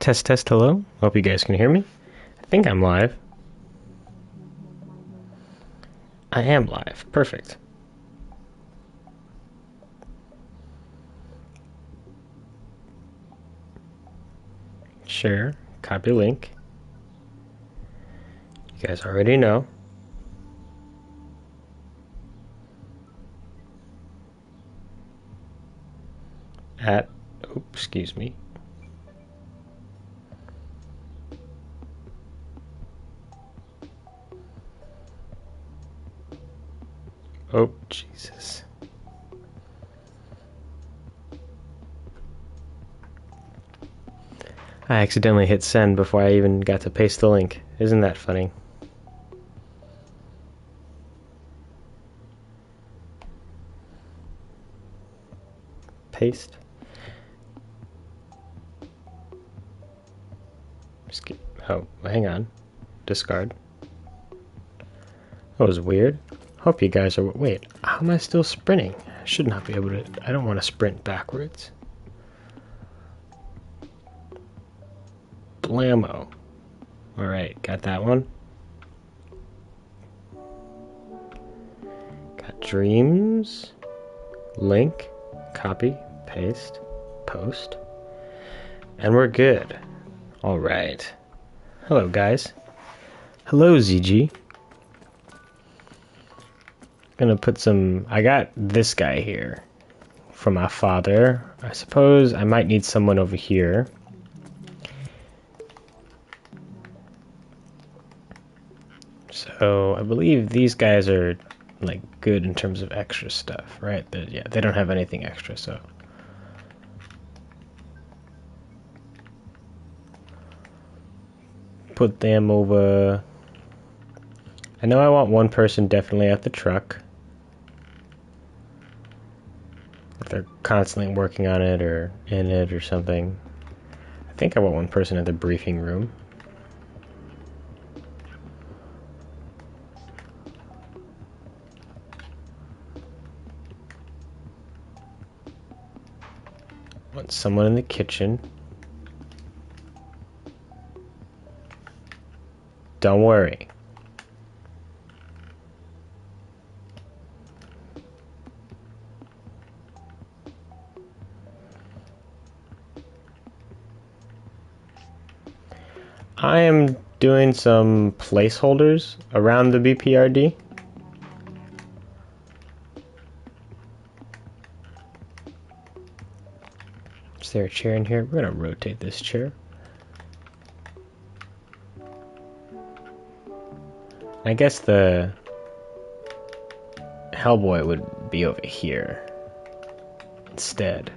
Test, test, hello. Hope you guys can hear me. I think I'm live. I am live. Perfect. Share, copy link. You guys already know. Excuse me. Oh, Jesus. I accidentally hit send before I even got to paste the link. Isn't that funny? Paste. Oh, hang on. Discard. That was weird. Hope you guys are... Wait, how am I still sprinting? I should not be able to... I don't want to sprint backwards. Blammo. Alright, got that one. Got dreams. Link. Copy. Paste. Post. And we're good. Alright. Hello, guys. Hello, ZG. Gonna put some... I got this guy here from my father. I suppose I might need someone over here. So I believe these guys are like good in terms of extra stuff, right? Yeah, they don't have anything extra, so... Put them over... I know I want one person definitely at the truck. If they're constantly working on it or in it or something. I think I want one person at the briefing room. Want someone in the kitchen. Don't worry. I am doing some placeholders around the BPRD. Is there a chair in here? We're gonna rotate this chair. I guess the Hellboy would be over here instead.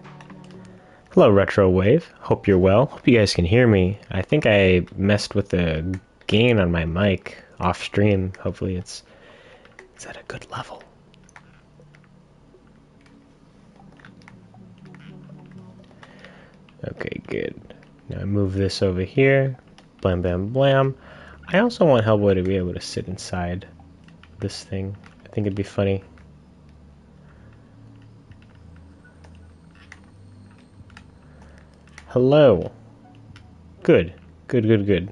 Hello, Retro Wave. Hope you're well. Hope you guys can hear me. I think I messed with the gain on my mic off stream. Hopefully it's at a good level. Okay, good. Now I move this over here. Blam, blam, blam. I also want Hellboy to be able to sit inside this thing. I think it'd be funny. Hello. Good. Good, good, good.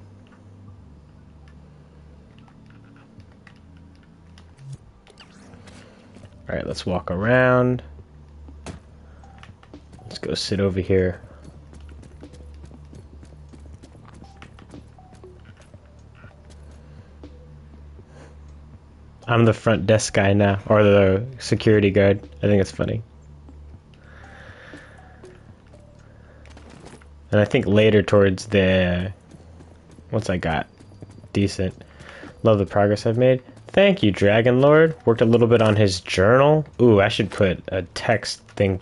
Alright, let's walk around. Let's go sit over here. I'm the front desk guy now, or the security guard. I think it's funny. And I think later towards the... Once I got decent. Love the progress I've made. Thank you, Dragon Lord. Worked a little bit on his journal. Ooh, I should put a text thing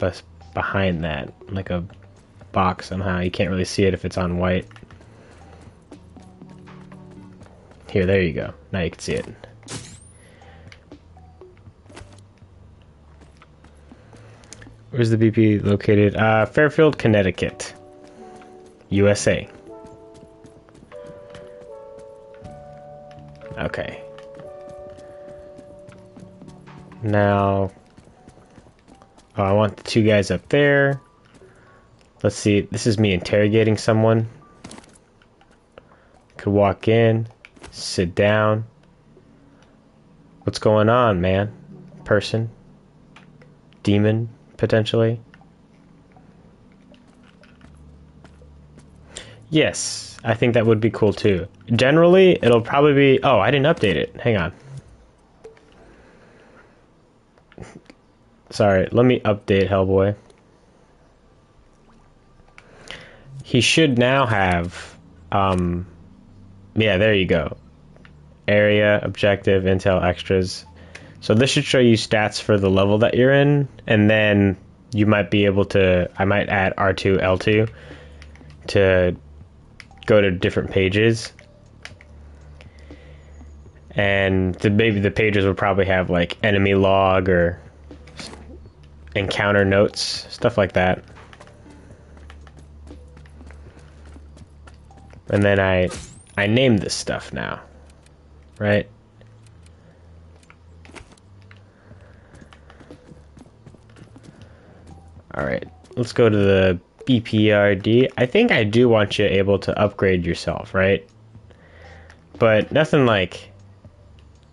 behind that. Like a box somehow. You can't really see it if it's on white. Here, there you go. Now you can see it. Where's the BP located? Fairfield, Connecticut. USA. Okay. Now... Oh, I want the two guys up there. Let's see. This is me interrogating someone. Could walk in, sit down. What's going on, man? Person? Demon, potentially? Yes, I think that would be cool too. Generally, it'll probably be... Oh, I didn't update it. Hang on. Sorry, let me update Hellboy. He should now have... yeah, there you go. Area, objective, intel, extras. So this should show you stats for the level that you're in, and then you might be able to... I might add R2, L2 to go to different pages. And maybe the pages will probably have like enemy log or encounter notes, stuff like that. And then I name this stuff now, right? All right, let's go to the BPRD. I think I do want you able to upgrade yourself, right? But nothing like,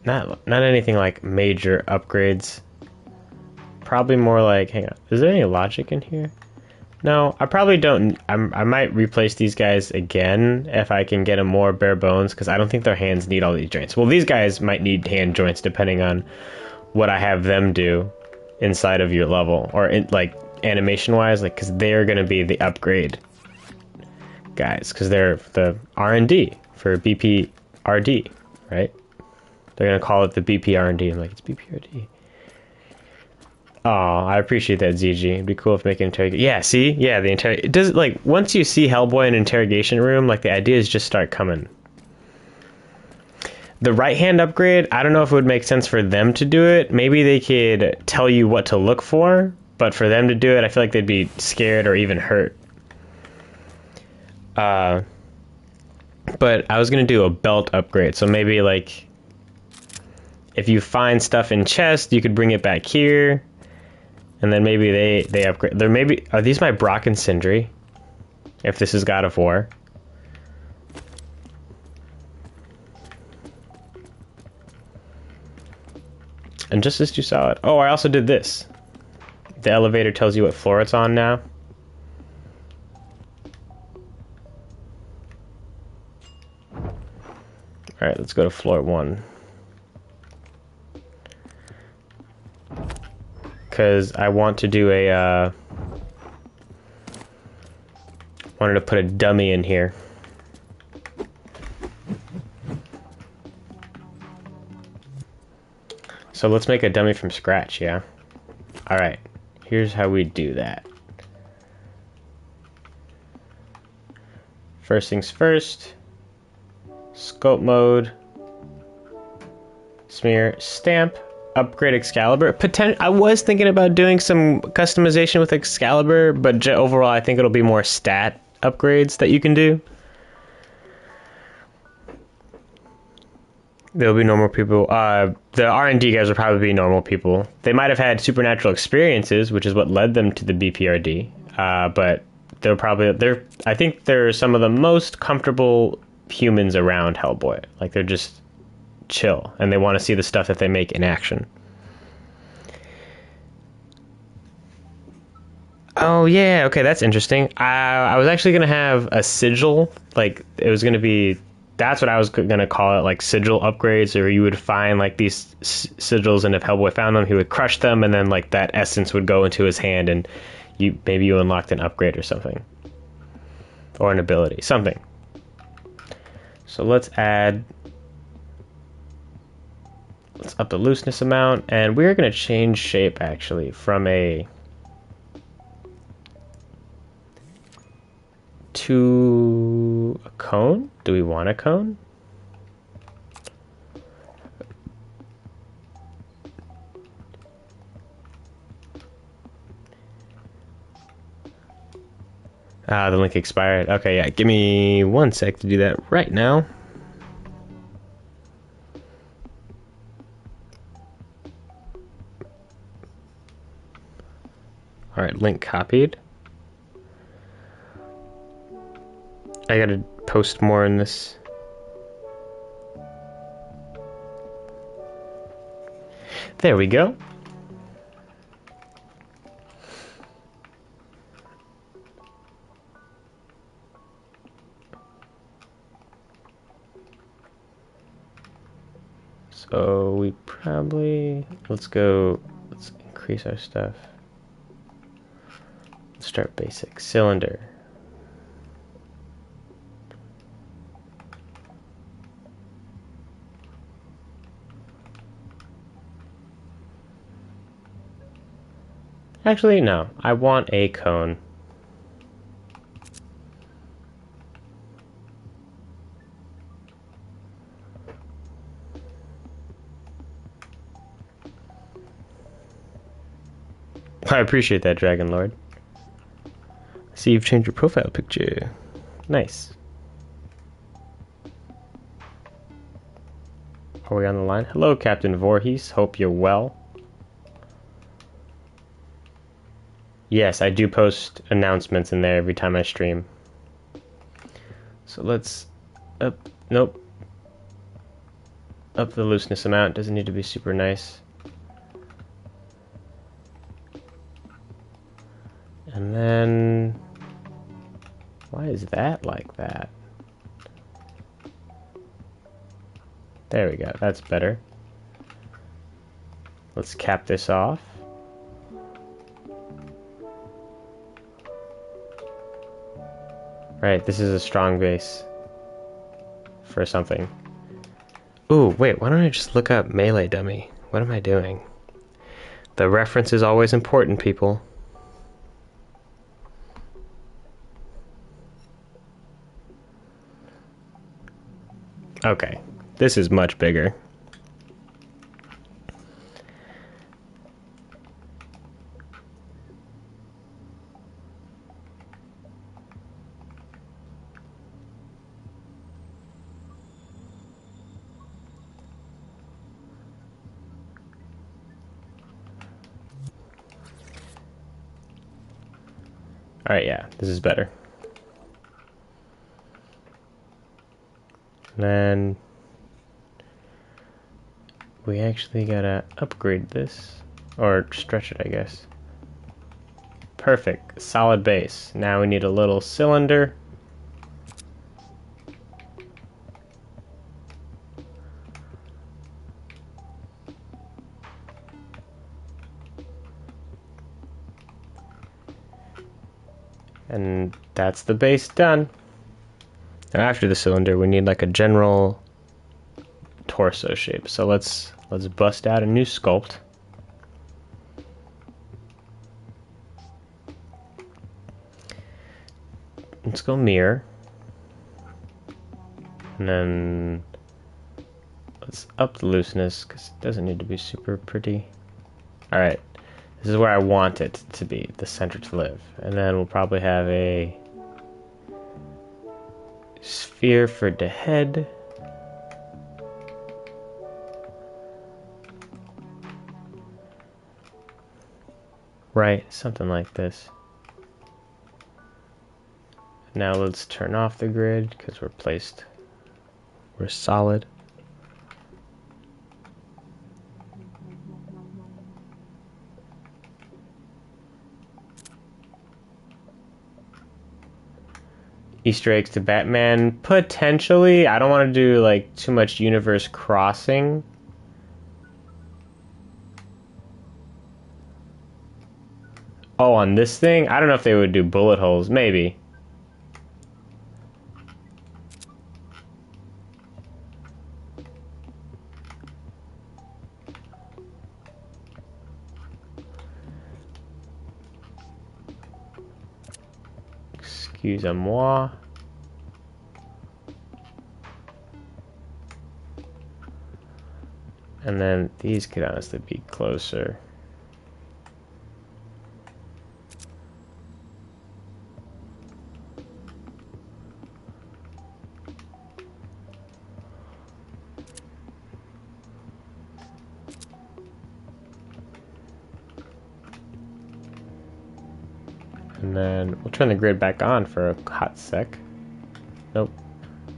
not anything like major upgrades. Probably more like, hang on, is there any logic in here? No, I probably don't. I might replace these guys again if I can get them more bare bones, because I don't think their hands need all these joints. Well, these guys might need hand joints depending on what I have them do inside of your level, or in, like animation wise, like, because they're going to be the upgrade guys, because they're the R&D for BPRD, right? They're going to call it the BPRD. I'm like, it's BPRD. Oh, I appreciate that, ZG. It'd be cool if making interrogation. Yeah, see? Yeah, the it does, like, once you see Hellboy in an interrogation room, like, the ideas just start coming. The right hand upgrade, I don't know if it would make sense for them to do it. Maybe they could tell you what to look for, but for them to do it, I feel like they'd be scared or even hurt. But I was going to do a belt upgrade, so maybe, like, if you find stuff in chest, you could bring it back here. And then maybe they upgrade. There maybe are these my Brock and Sindri? If this is God of War. And just as you saw it. Oh, I also did this. The elevator tells you what floor it's on now. Alright, let's go to floor 1. Because I want to do a, wanted to put a dummy in here. So let's make a dummy from scratch, yeah? Alright, here's how we do that. First things first, scope mode, smear, stamp. Upgrade Excalibur. I was thinking about doing some customization with Excalibur, but overall I think it'll be more stat upgrades that you can do. There'll be normal people. The R&D guys will probably be normal people. They might have had supernatural experiences, which is what led them to the BPRD. But I think they're some of the most comfortable humans around Hellboy. Like, they're just chill, and they want to see the stuff that they make in action. Oh yeah, okay, that's interesting. I was actually gonna have a sigil, like it was gonna be. That's what I was gonna call it, like sigil upgrades, or you would find like these sigils, and if Hellboy found them, he would crush them, and then like that essence would go into his hand, and maybe you unlocked an upgrade or something, or an ability, something. So let's up the looseness amount, and we're going to change shape actually from to a cone. Do we want a cone? The link expired. Okay, yeah, give me 1 sec to do that right now. All right, link copied. I gotta post more in this There we go. So we probably, let's increase our stuff. Let's start basic. Cylinder. Actually, no. I want a cone. I appreciate that, Dragon Lord. I see you've changed your profile picture. Nice. Are we on the line? Hello, Captain Voorhees. Hope you're well. Yes, I do post announcements in there every time I stream. So let's up the looseness amount. Doesn't need to be super nice. And then why is that like that? There we go. That's better. Let's cap this off. Right, this is a strong base for something. Ooh, wait, why don't I just look up melee dummy? What am I doing? The reference is always important, people. Okay, this is much bigger. Alright, yeah, this is better. And then we actually gotta upgrade this, or stretch it, I guess. Perfect, solid base. Now we need a little cylinder. And that's the base done. Now after the cylinder, we need like a general torso shape. So let's bust out a new sculpt. Let's go mirror. And then let's up the looseness because it doesn't need to be super pretty. Alright, this is where I want it to be, the center to live. And then we'll probably have a sphere for the head. Right, something like this. Now let's turn off the grid because we're solid. Easter eggs to Batman, potentially. I don't want to do like too much universe crossing. Oh, on this thing? I don't know if they would do bullet holes. Maybe. Excusez-moi. And then these could honestly be closer. And then we'll turn the grid back on for a hot sec. Nope.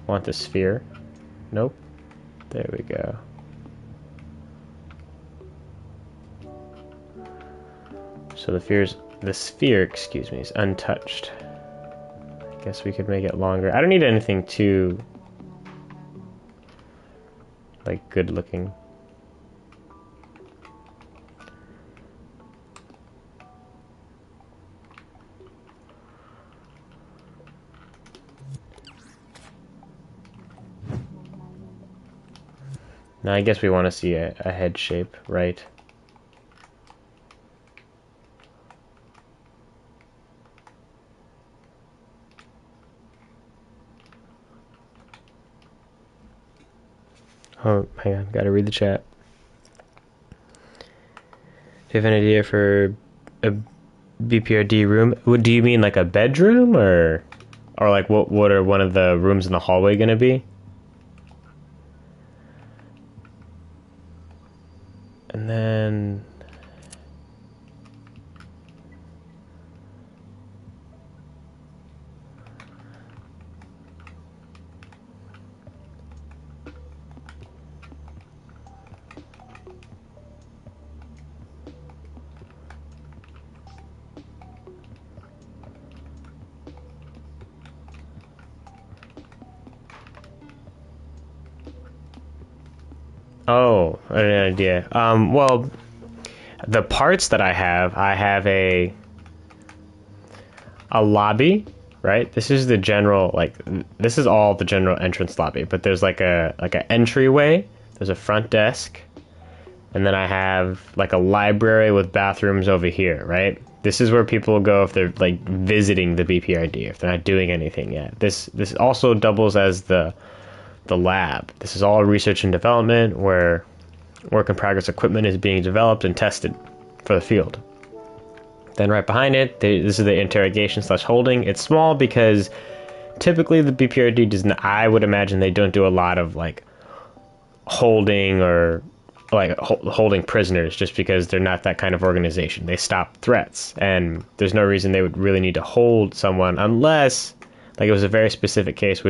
Want the sphere. Nope. There we go. So the sphere, excuse me, is untouched. I guess we could make it longer. I don't need anything too, like, good looking. Now I guess we want to see a head shape, right? Oh, hang on, gotta read the chat. Do you have an idea for a BPRD room? Do you mean like a bedroom, or like what are one of the rooms in the hallway gonna be? And then oh, I had an idea. Well, the parts that I have a lobby, right? This is the general, like, this is all the general entrance lobby, but there's like a entryway. There's a front desk, and then I have like a library with bathrooms over here, right? This is where people go if they're like visiting the BPRD, if they're not doing anything yet. This also doubles as the lab. This is all research and development where work in progress equipment is being developed and tested for the field. Then right behind it, this is the interrogation / holding. It's small because typically the BPRD does not, I would imagine they don't do a lot of like holding or like holding prisoners, just because they're not that kind of organization. They stop threats, and there's no reason they would really need to hold someone unless like it was a very specific case,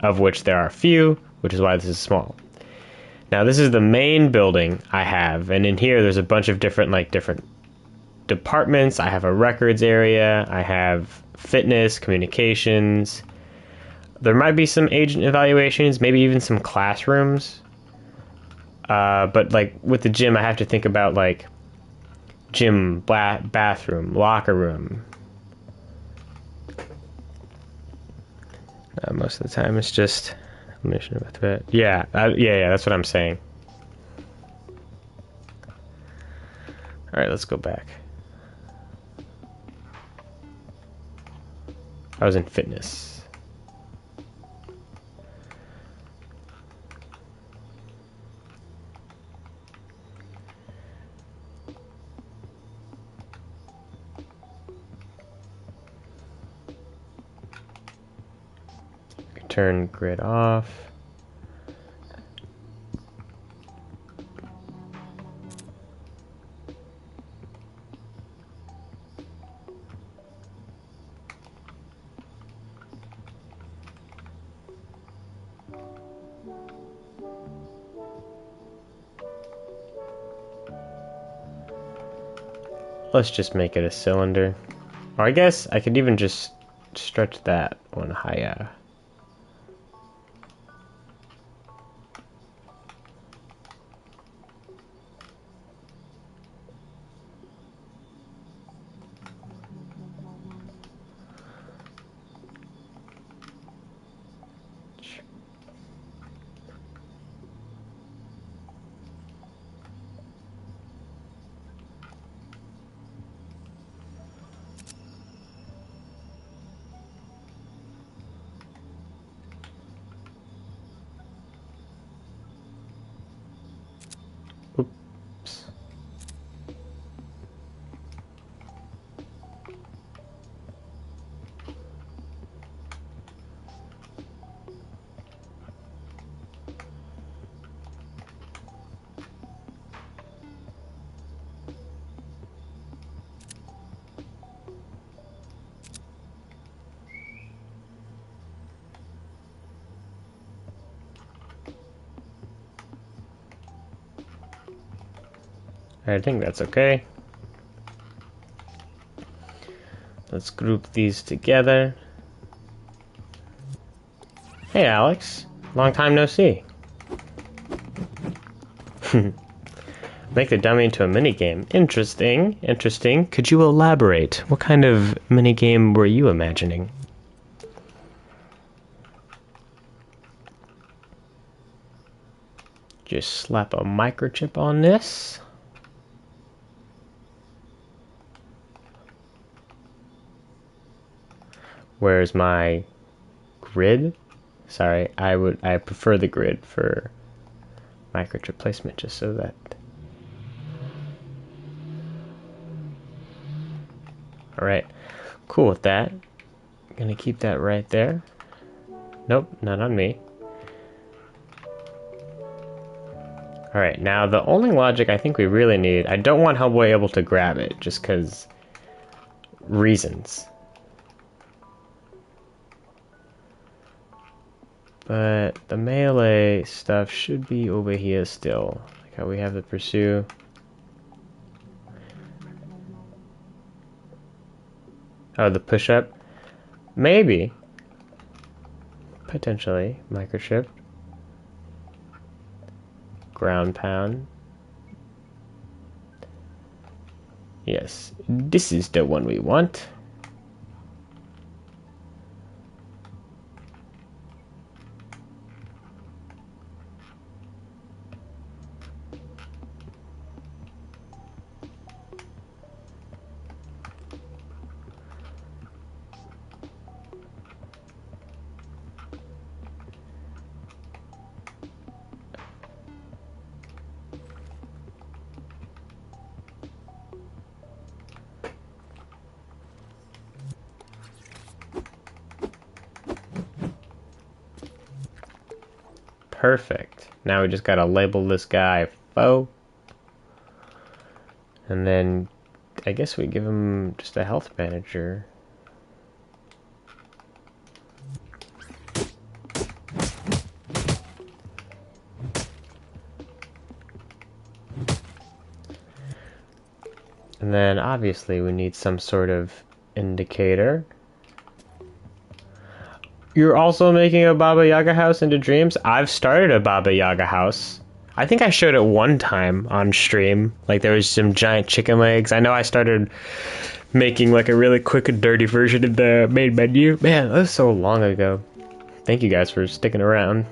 of which there are a few, which is why this is small. Now this is the main building I have, and in here there's a bunch of different departments. I have a records area, I have fitness, communications. There might be some agent evaluations, maybe even some classrooms. But like with the gym, I have to think about like gym, bathroom, locker room. Most of the time it's just elimination of a threat. Yeah, yeah, that's what I'm saying. All right, let's go back. I was in fitness. Turn grid off. Let's just make it a cylinder. Or I guess I could even just stretch that one higher. Oops. I think that's okay. Let's group these together. Hey, Alex. Long time no see. Make the dummy into a minigame. Interesting. Interesting. Could you elaborate? What kind of minigame were you imagining? Just slap a microchip on this. Where's my grid? Sorry, I prefer the grid for microchip placement, just so that. Alright, cool with that. Gonna keep that right there. Nope, not on me. Alright, now the only logic I think we really need, I don't want Hellboy able to grab it, just because reasons. But the melee stuff should be over here still. Like how we have the pursue. Oh, the push-up? Maybe. Potentially. Microchip. Ground pound. Yes, this is the one we want. Perfect. Now we just gotta label this guy foe. And then I guess we give him just a health manager. And then obviously we need some sort of indicator. You're also making a Baba Yaga house into dreams? I've started a Baba Yaga house. I think I showed it one time on stream. Like there was some giant chicken legs. I know I started making like a really quick and dirty version of the main menu. Man, that was so long ago. Thank you guys for sticking around.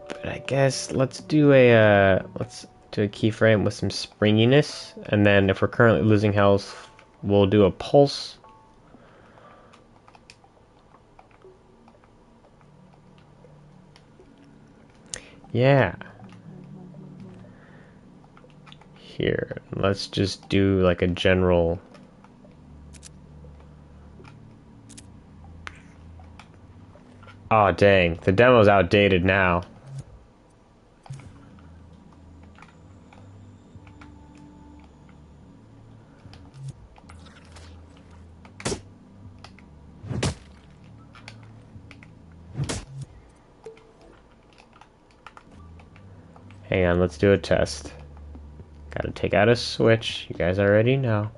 But I guess let's do a keyframe with some springiness, and then if we're currently losing health, we'll do a pulse. Yeah. Here, let's just do like a general. Oh dang, the demo's outdated now. Hang on, let's do a test. Gotta take out a switch, you guys already know.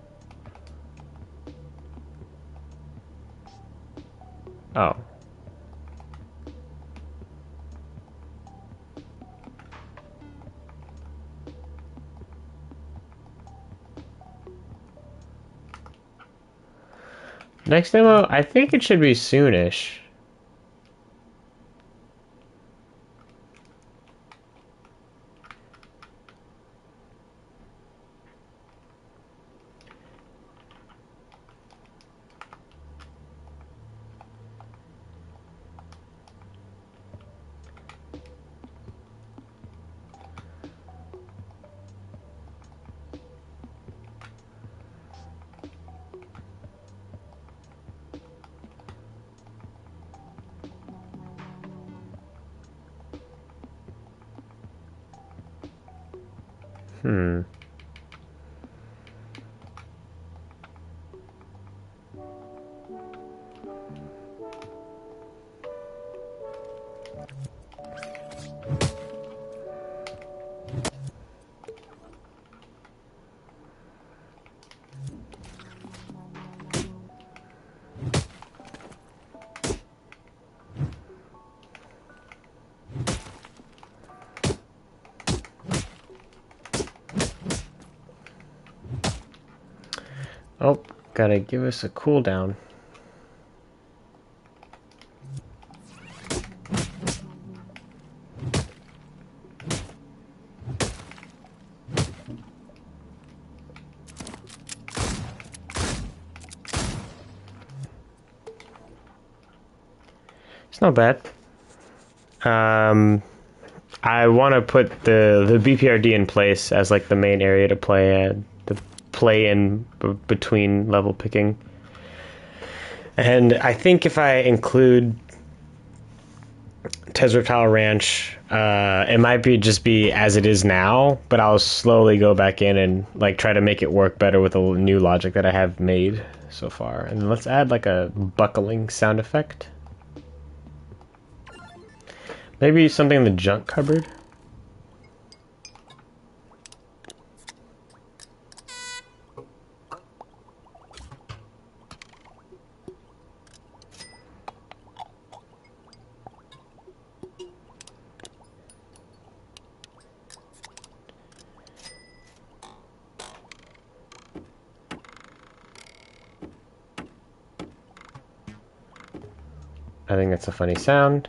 Oh. Next demo, I think it should be soonish. Hmm. Oh, gotta give us a cooldown. It's not bad. I want to put the BPRD in place as like the main area to play in between level picking. And I think if I include Tezzertile Ranch, it might be as it is now, but I'll slowly go back in and like try to make it work better with a new logic that I have made so far. And let's add like a buckling sound effect. Maybe something in the junk cupboard. I think that's a funny sound.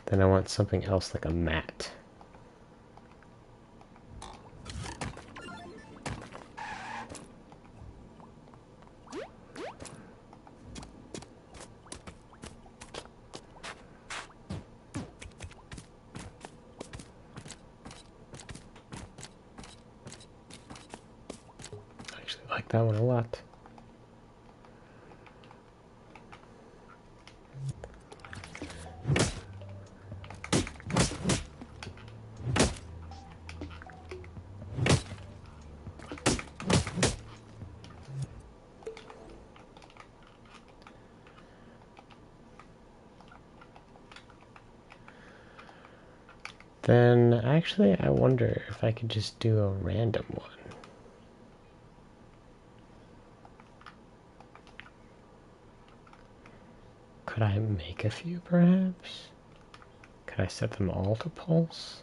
Then I want something else like a mat. I actually like that one a lot. Then actually I wonder if I could just do a random one. Could I make a few perhaps? Could I set them all to pulse?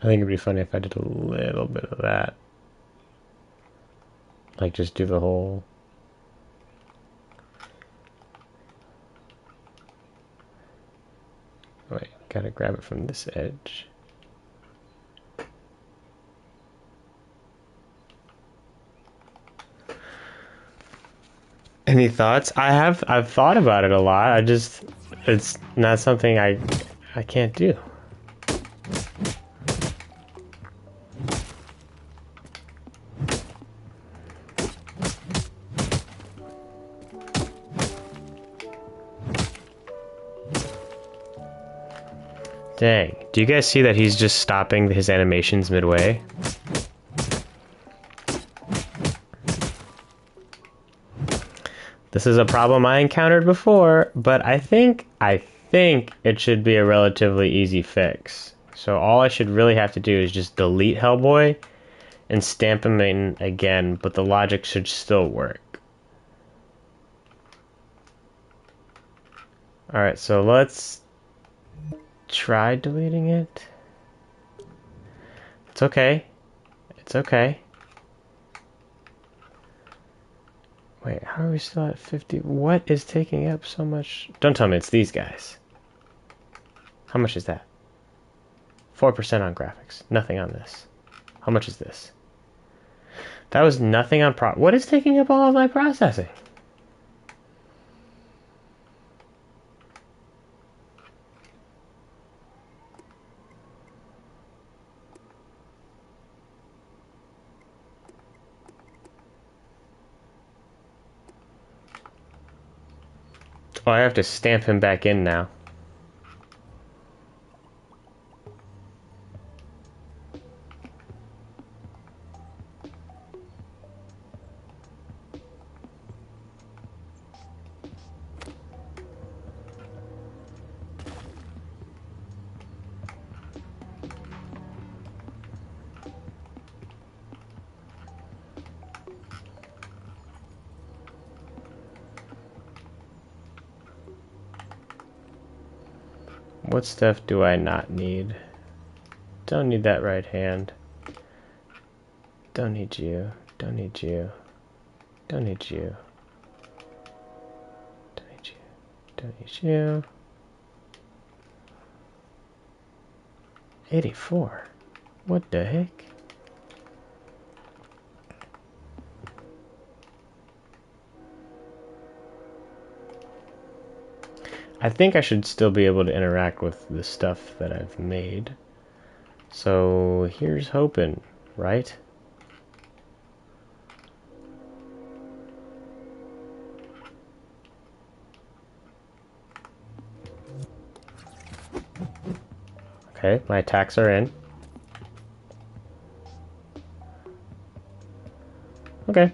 I think it'd be funny if I did a little bit of that. Like just do the whole... Wait, gotta grab it from this edge. Any thoughts? I've thought about it a lot. It's not something I can't do. Dang. Do you guys see that he's just stopping his animations midway? This is a problem I encountered before, but I think it should be a relatively easy fix. So all I should really have to do is just delete Hellboy and stamp him in again, but the logic should still work. Alright, so let's try deleting it. It's okay. It's okay. Wait, how are we still at 50? What is taking up so much? Don't tell me it's these guys. How much is that? 4% on graphics. Nothing on this. How much is this? That was nothing on what is taking up all of my processing? Oh, I have to stamp him back in now. What stuff do I not need? Don't need that right hand. Don't need you. Don't need you. Don't need you. Don't need you. Don't need you. 84. What the heck? I think I should still be able to interact with the stuff that I've made. So here's hoping, right? Okay, my attacks are in. Okay.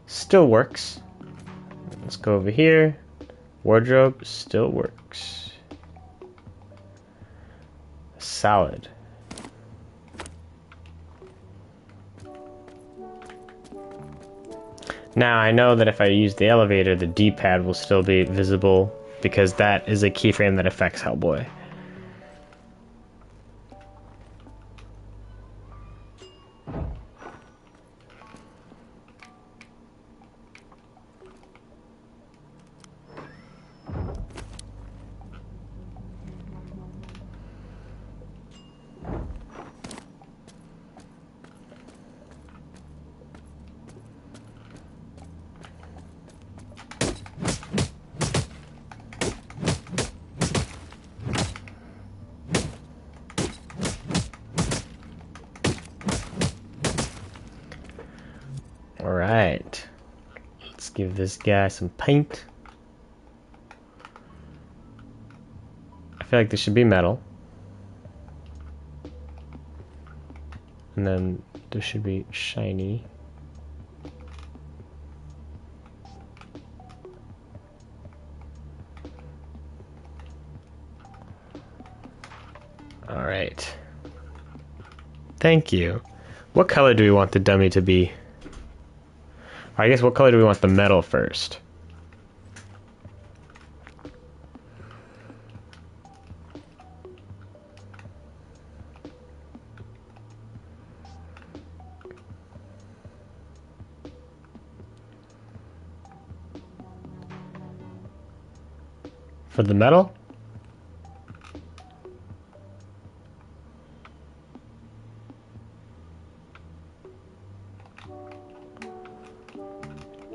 Still works. Let's go over here. Wardrobe still works. Salad. Now I know that if I use the elevator, the D-pad will still be visible because that is a keyframe that affects Hellboy. Alright. Let's give this guy some paint. I feel like this should be metal. And then this should be shiny. Alright. Thank you. What color do we want the dummy to be? I guess what color do we want the metal first? For the metal?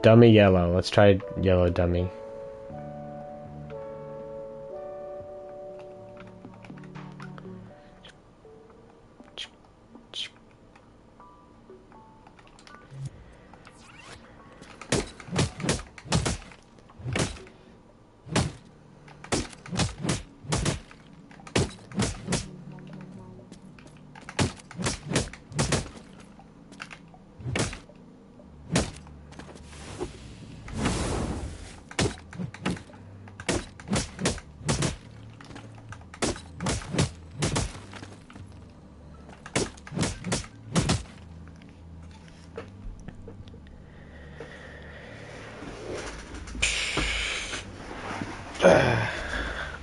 Dummy yellow. Let's try yellow dummy.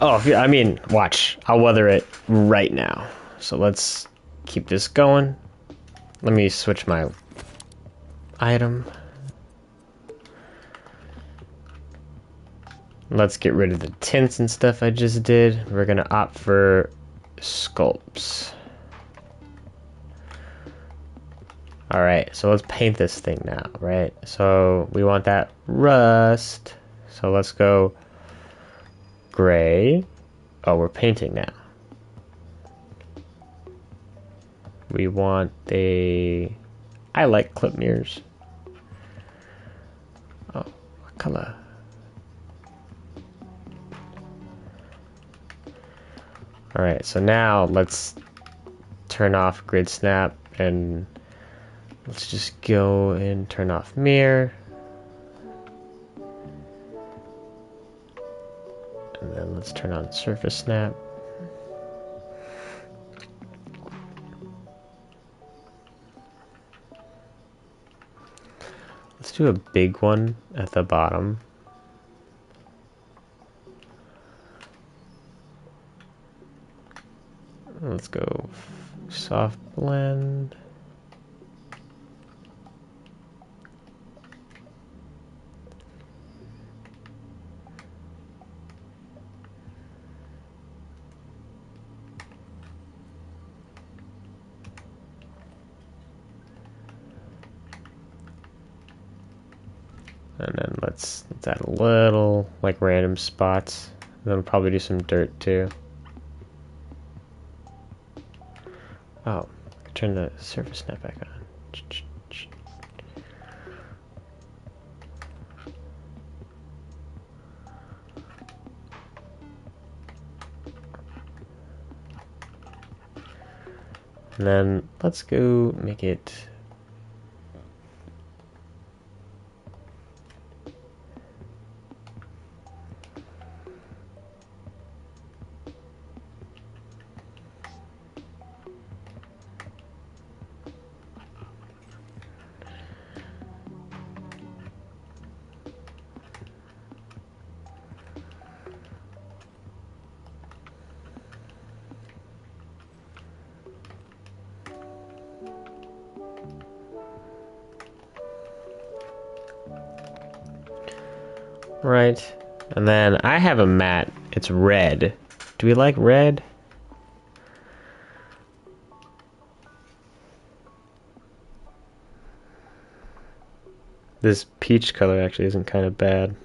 Oh, I mean, watch. I'll weather it right now. So let's keep this going. Let me switch my item. Let's get rid of the tints and stuff I just did. We're gonna opt for sculpts. Alright, so let's paint this thing now, right? So we want that rust. So let's go gray. Oh, we're painting now. We want a... I like clip mirrors. Oh, what color? Alright, so now let's turn off grid snap and let's just go and turn off mirror. And then let's turn on surface snap. Let's do a big one at the bottom. Let's go soft blend. And then let's add a little like random spots. And then we'll probably do some dirt too. Oh, turn the surface snap back on. And then let's go make it right. And then I have a mat. It's red. Do we like red? This peach color actually isn't kind of bad.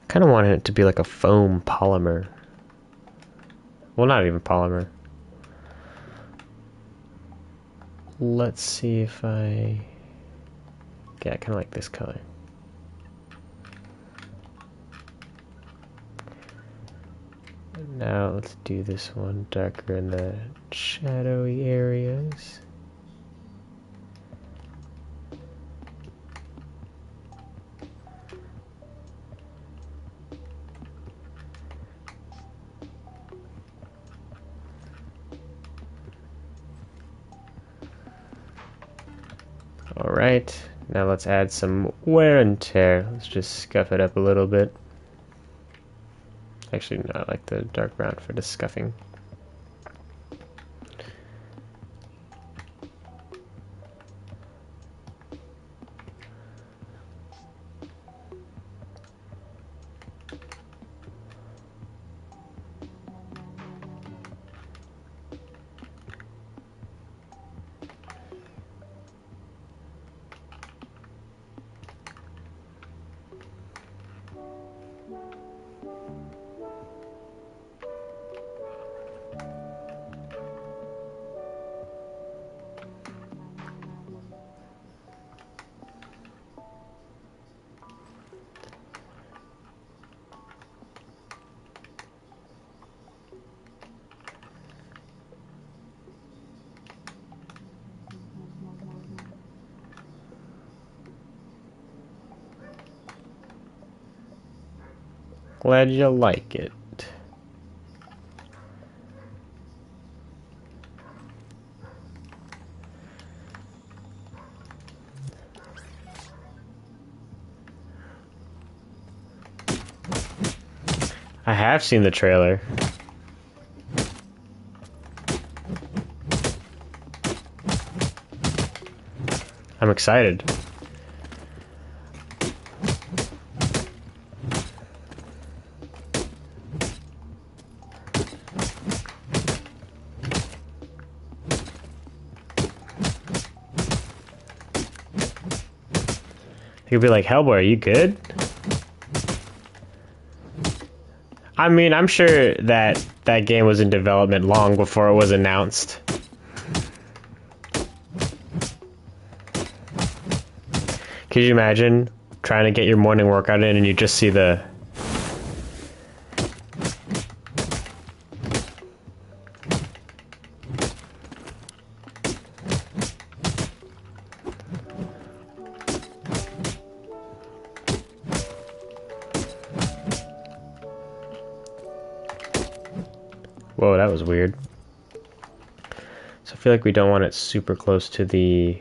Kind of wanted it to be like a foam polymer. Well, not even polymer. Let's see if I... Yeah, I kind of like this color. Now let's do this one darker in the shadowy areas. Alright, now let's add some wear and tear. Let's just scuff it up a little bit. Actually, no, I like the dark brown for the scuffing. Glad you like it. I have seen the trailer. I'm excited. You'll be like, Hellboy, are you good? I mean, I'm sure that that game was in development long before it was announced. Could you imagine trying to get your morning workout in and you just see the Whoa, that was weird. So I feel like we don't want it super close to the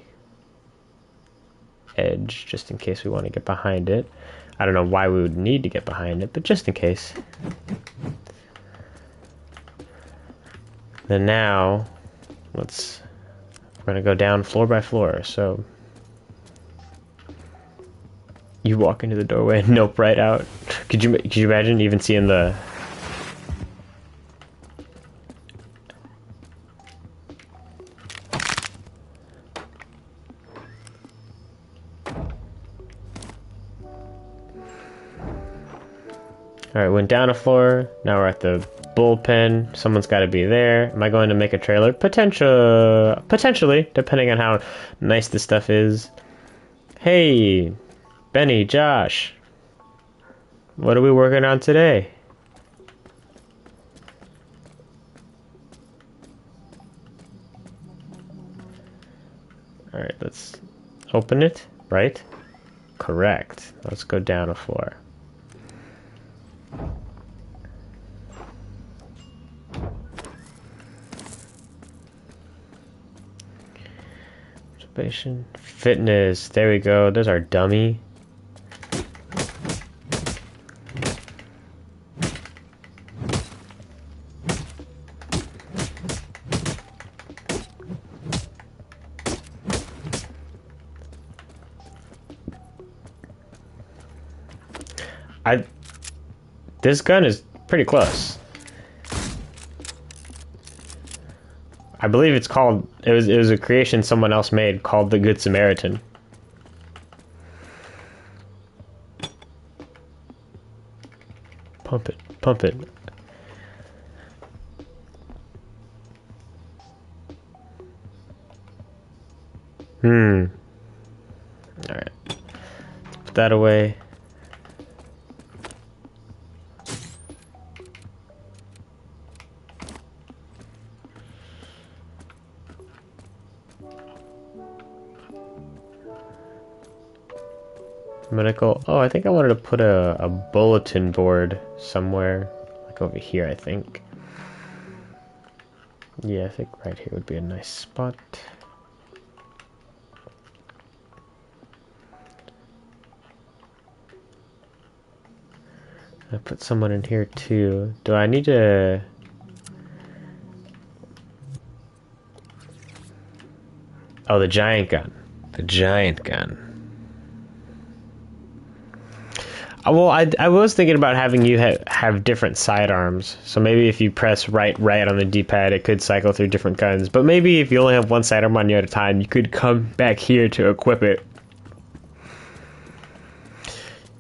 edge, just in case we want to get behind it. I don't know why we would need to get behind it, but just in case. Then now, we're gonna go down floor by floor. So you walk into the doorway and nope right out. Could you imagine even seeing the... Alright, went down a floor. Now we're at the bullpen. Someone's got to be there. Am I going to make a trailer? Potentially, depending on how nice this stuff is. Hey, Benny, Josh. What are we working on today? Alright, let's open it. Right? Correct. Let's go down a floor. Fitness. There we go. There's our dummy. This gun is pretty close. I believe it's called, it was a creation someone else made called the Good Samaritan. Pump it, pump it. Alright. Put that away. Medical. Oh, I think I wanted to put a bulletin board somewhere. Like over here, I think. Yeah, I think right here would be a nice spot. I put someone in here too. Do I need to... Oh, the giant gun. The giant gun. Well, I was thinking about having you have different sidearms. So maybe if you press right on the D-pad, it could cycle through different guns. But maybe if you only have one sidearm on you at a time, you could come back here to equip it.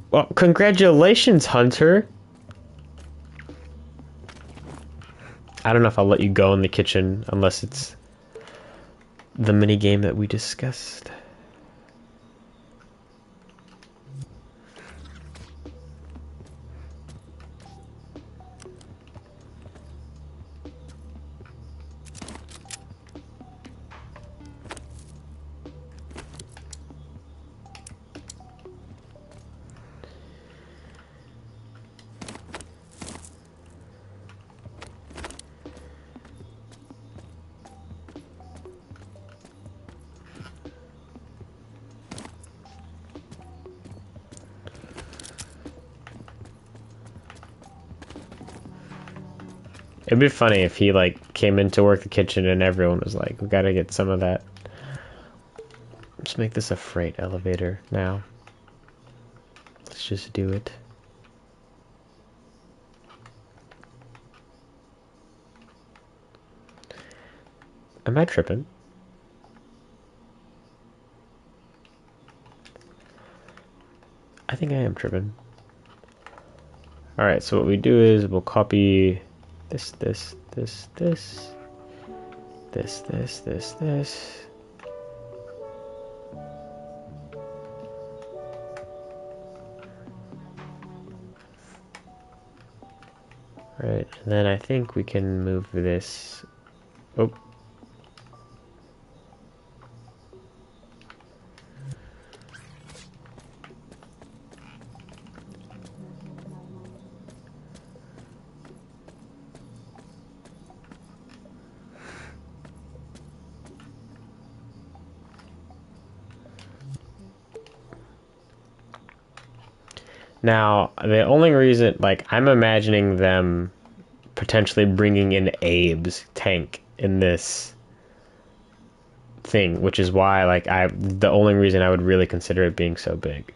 Well, congratulations, Hunter. I don't know if I'll let you go in the kitchen unless it's the mini game that we discussed. It'd be funny if he like came in to work the kitchen and everyone was like, we gotta get some of that. Let's make this a freight elevator now. Let's just do it. Am I tripping? I think I am tripping. Alright, so what we do is we'll copy this. Right, and then I think we can move this. Oh. Now, the only reason, like, I'm imagining them potentially bringing in Abe's tank in this thing, which is why, like, the only reason I would really consider it being so big.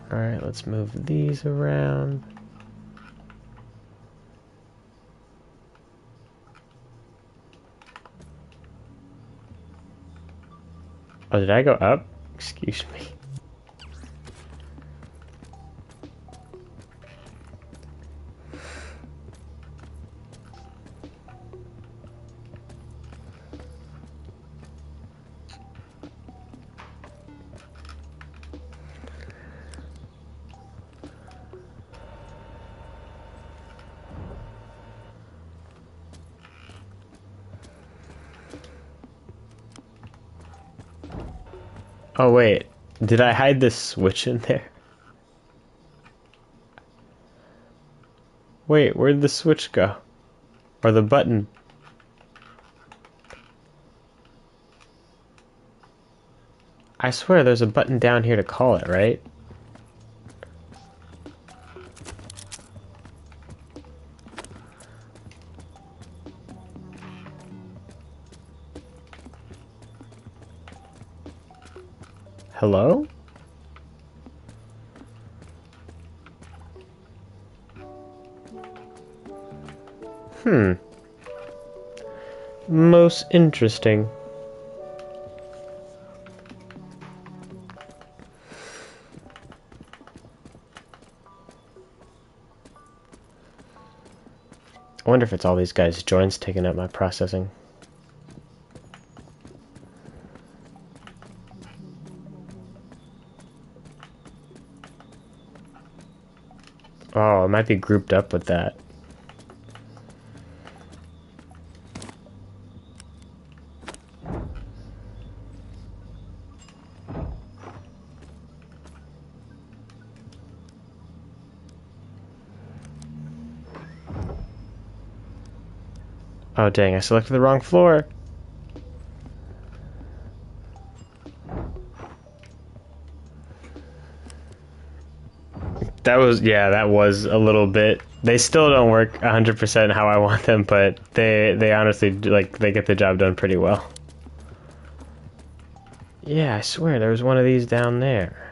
Alright, let's move these around. Oh, did I go up? Excuse me. Oh, wait. Did I hide this switch in there? Wait, where'd the switch go? Or the button? I swear there's a button down here to call it, right? Hello? Most interesting. I wonder if it's all these guys' joints taking up my processing. Oh, it might be grouped up with that. Oh dang, I selected the wrong floor. That was a little bit. They still don't work 100% how I want them, but they honestly, like, they get the job done pretty well. Yeah, I swear there was one of these down there.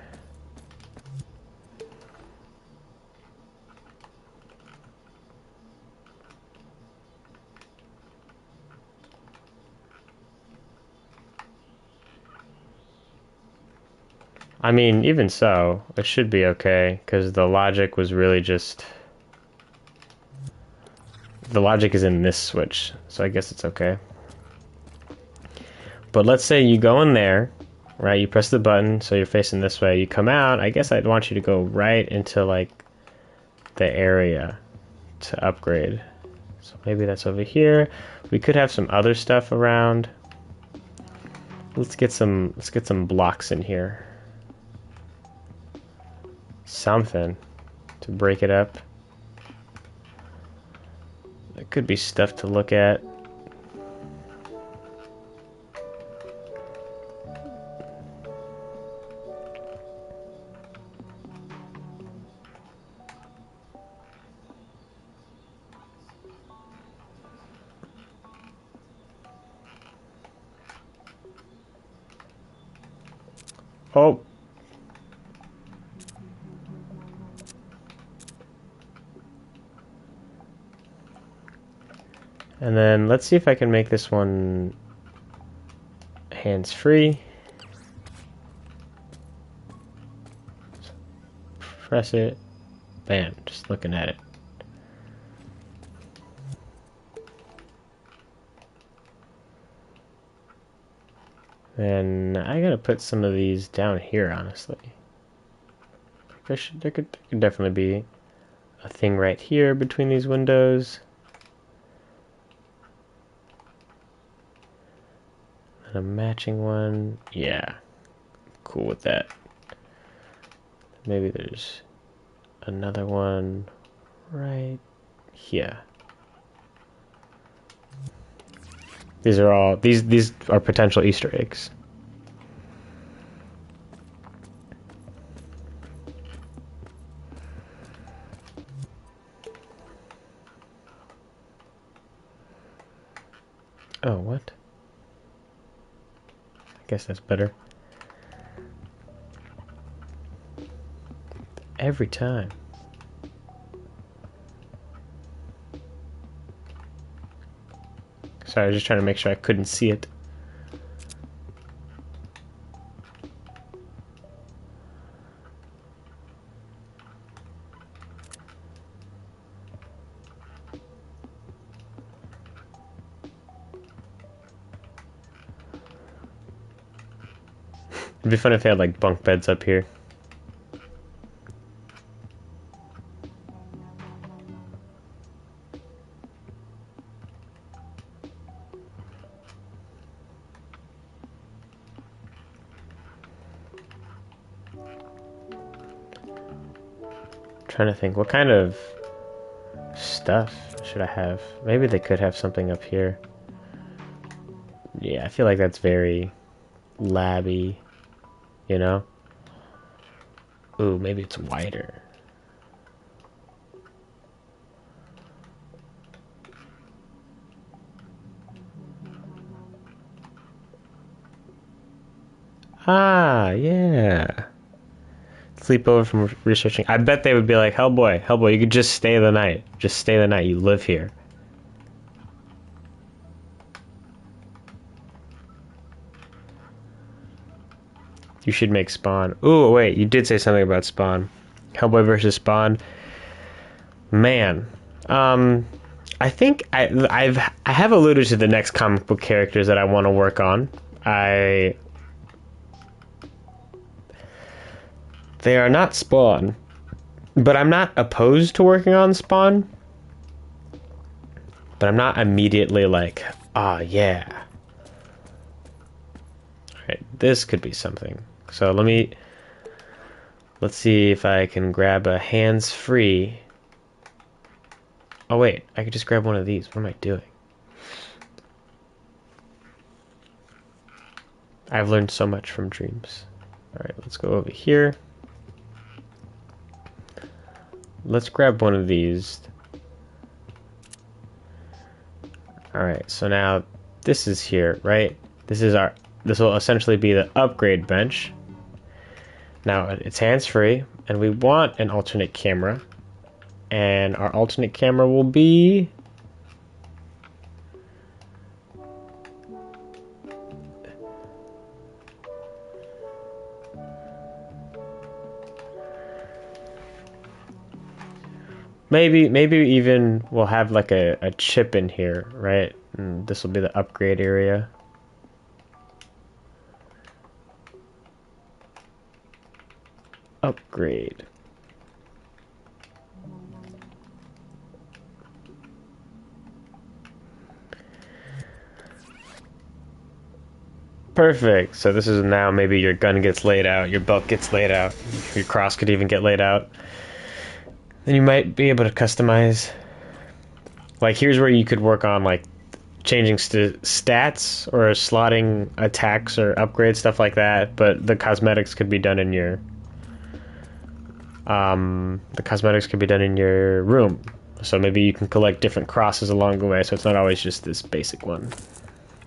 I mean, even so, it should be okay, because the logic was really just... The logic is in this switch, so I guess it's okay. But let's say you go in there, right? You press the button, so you're facing this way. You come out, I guess I'd want you to go right into, like, the area to upgrade. So maybe that's over here. We could have some other stuff around. Let's get some blocks in here. Something to break it up. There could be stuff to look at. Oh. And then let's see if I can make this one hands-free. Press it. Bam, just looking at it. And I gotta put some of these down here, honestly. There could definitely be a thing right here between these windows. And a matching one. Yeah. Cool with that. Maybe there's another one right here. These are all these are potential Easter eggs. Oh, what? I guess that's better. Every time. Sorry, I was just trying to make sure I couldn't see it. It'd be fun if they had like bunk beds up here. Trying to think, what kind of stuff should I have? Maybe they could have something up here. Yeah, I feel like that's very labby, you know? Ooh, maybe it's wider. Ah, yeah. Sleep over from researching. I bet they would be like, Hellboy, you could just stay the night. Just stay the night. You live here. You should make Spawn. Ooh, wait, you did say something about Spawn. Hellboy versus Spawn. Man, I think I have alluded to the next comic book characters that I want to work on. They are not Spawn, but I'm not opposed to working on Spawn. But I'm not immediately like, ah, yeah. Alright, this could be something. So let's see if I can grab a hands-free. Oh wait, I could just grab one of these. What am I doing? I've learned so much from dreams. Alright, let's go over here. Let's grab one of these. Alright, so now this is here, right? This will essentially be the upgrade bench. Now it's hands-free, and we want an alternate camera. And our alternate camera will be... Maybe even we'll have like a chip in here, right? And this will be the upgrade area. Upgrade. Perfect. So this is now maybe your gun gets laid out, your belt gets laid out, your cross could even get laid out. Then you might be able to customize. Like here's where you could work on like changing stats or slotting attacks or upgrades, stuff like that. But the cosmetics could be done in your room. So maybe you can collect different crosses along the way, so it's not always just this basic one.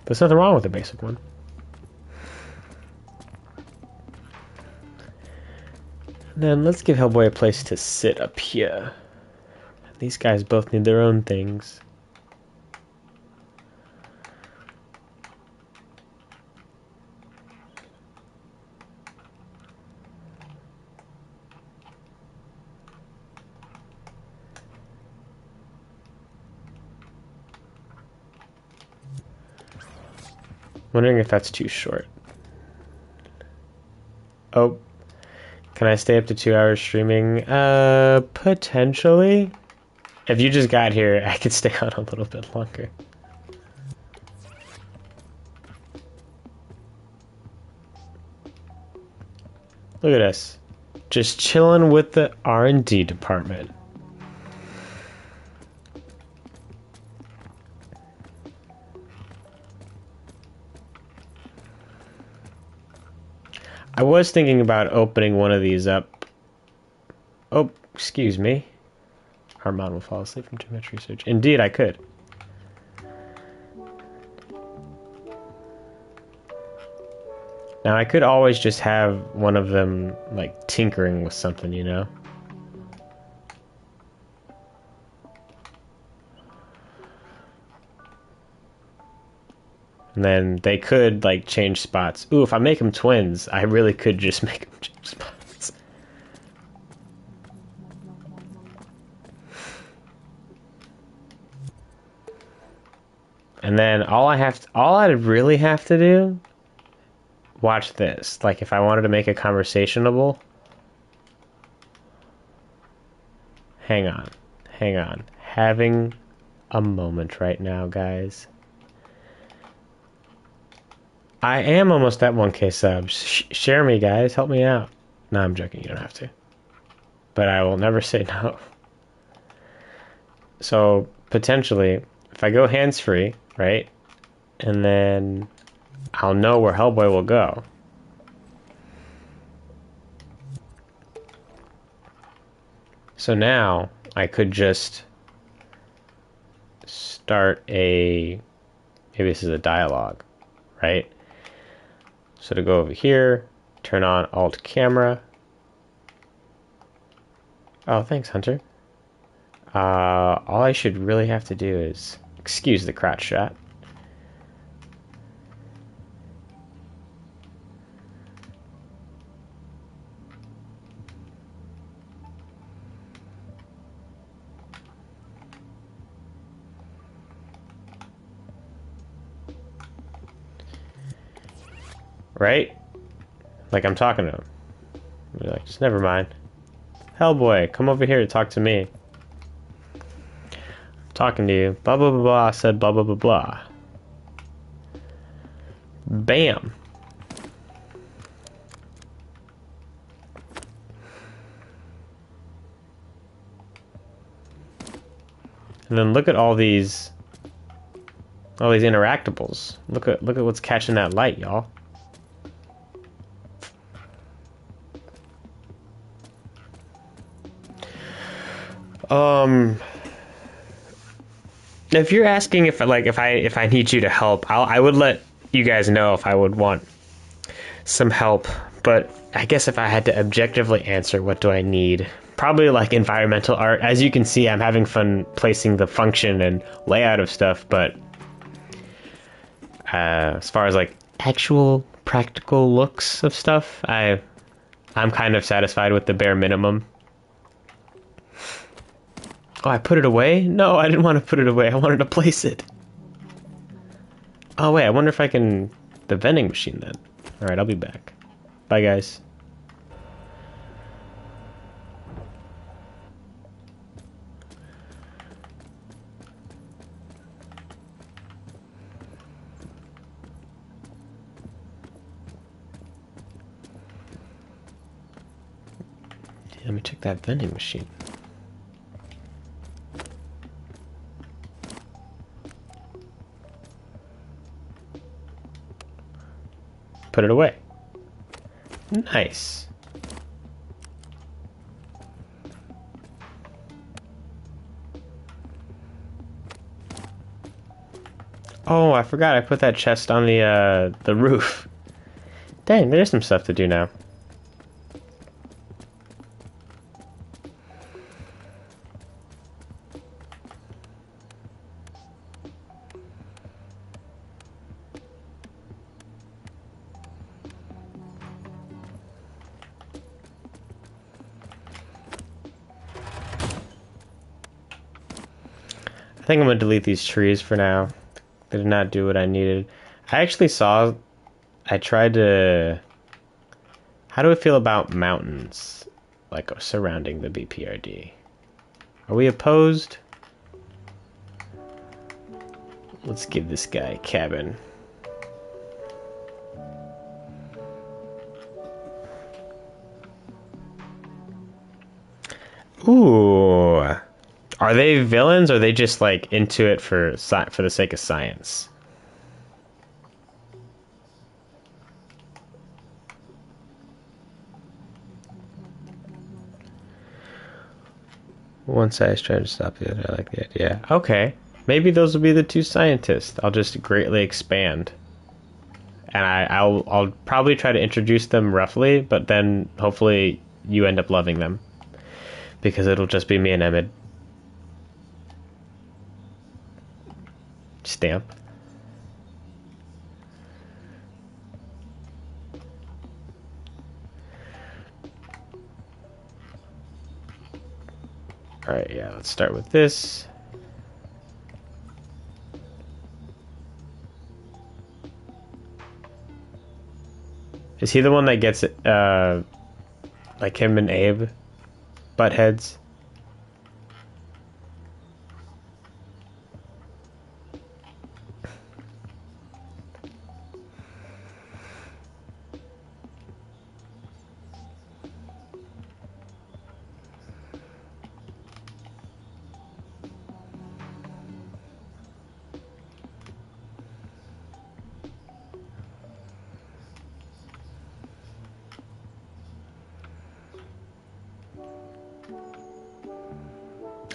There's nothing wrong with the basic one. Then let's give Hellboy a place to sit up here. These guys both need their own things. Wondering if that's too short. Oh. Can I stay up to 2 hours streaming? Potentially. If you just got here, I could stay on a little bit longer. Look at us. Just chilling with the R&D department. I was thinking about opening one of these up. Oh, excuse me. Armand will fall asleep from too much research. Indeed, I could. Now, I could always just have one of them, like, tinkering with something, you know? And then they could, like, change spots. Ooh, if I make them twins, I really could just make them change spots. And then all I really have to do, watch this. Like, if I wanted to make a conversationable, hang on, having a moment right now, guys. I am almost at 1K subs. Share me, guys. Help me out. No, I'm joking. You don't have to. But I will never say no. So, potentially, if I go hands-free, right? And then I'll know where Hellboy will go. So now, I could just start maybe this is a dialogue, right? So to go over here, turn on alt camera. Oh, thanks, Hunter. All I should really have to do is, excuse the crotch shot. Right? Like I'm talking to him. You're like, just never mind. Hellboy, come over here to talk to me. I'm talking to you. Blah, blah, blah, blah. Said blah, blah, blah, blah. Bam. And then look at all these interactables. Look at what's catching that light, y'all. If you're asking if I need you to help, I would let you guys know if I would want some help. But I guess if I had to objectively answer, what do I need? Probably like environmental art. As you can see, I'm having fun placing the function and layout of stuff. But as far as like actual practical looks of stuff, I'm kind of satisfied with the bare minimum. Oh, I put it away? No, I didn't want to put it away. I wanted to place it. Oh, wait, I wonder if I can... The vending machine, then. Alright, I'll be back. Bye, guys. Let me check that vending machine. Put it away. Nice. Oh, I forgot I put that chest on the roof. Dang, there's some stuff to do now. I think I'm gonna delete these trees for now. They did not do what I needed. I tried to... How do I feel about mountains, like, surrounding the BPRD? Are we opposed? Let's give this guy a cabin. Ooh. Are they villains or are they just like into it for the sake of science? One side's trying to stop the other. I like the idea. Okay. Maybe those will be the two scientists. I'll just greatly expand. And I'll probably try to introduce them roughly, but then hopefully you end up loving them. Because it'll just be me and Emmett. Stamp. Alright, yeah, let's start with this. Is he the one that gets like him and Abe butt heads?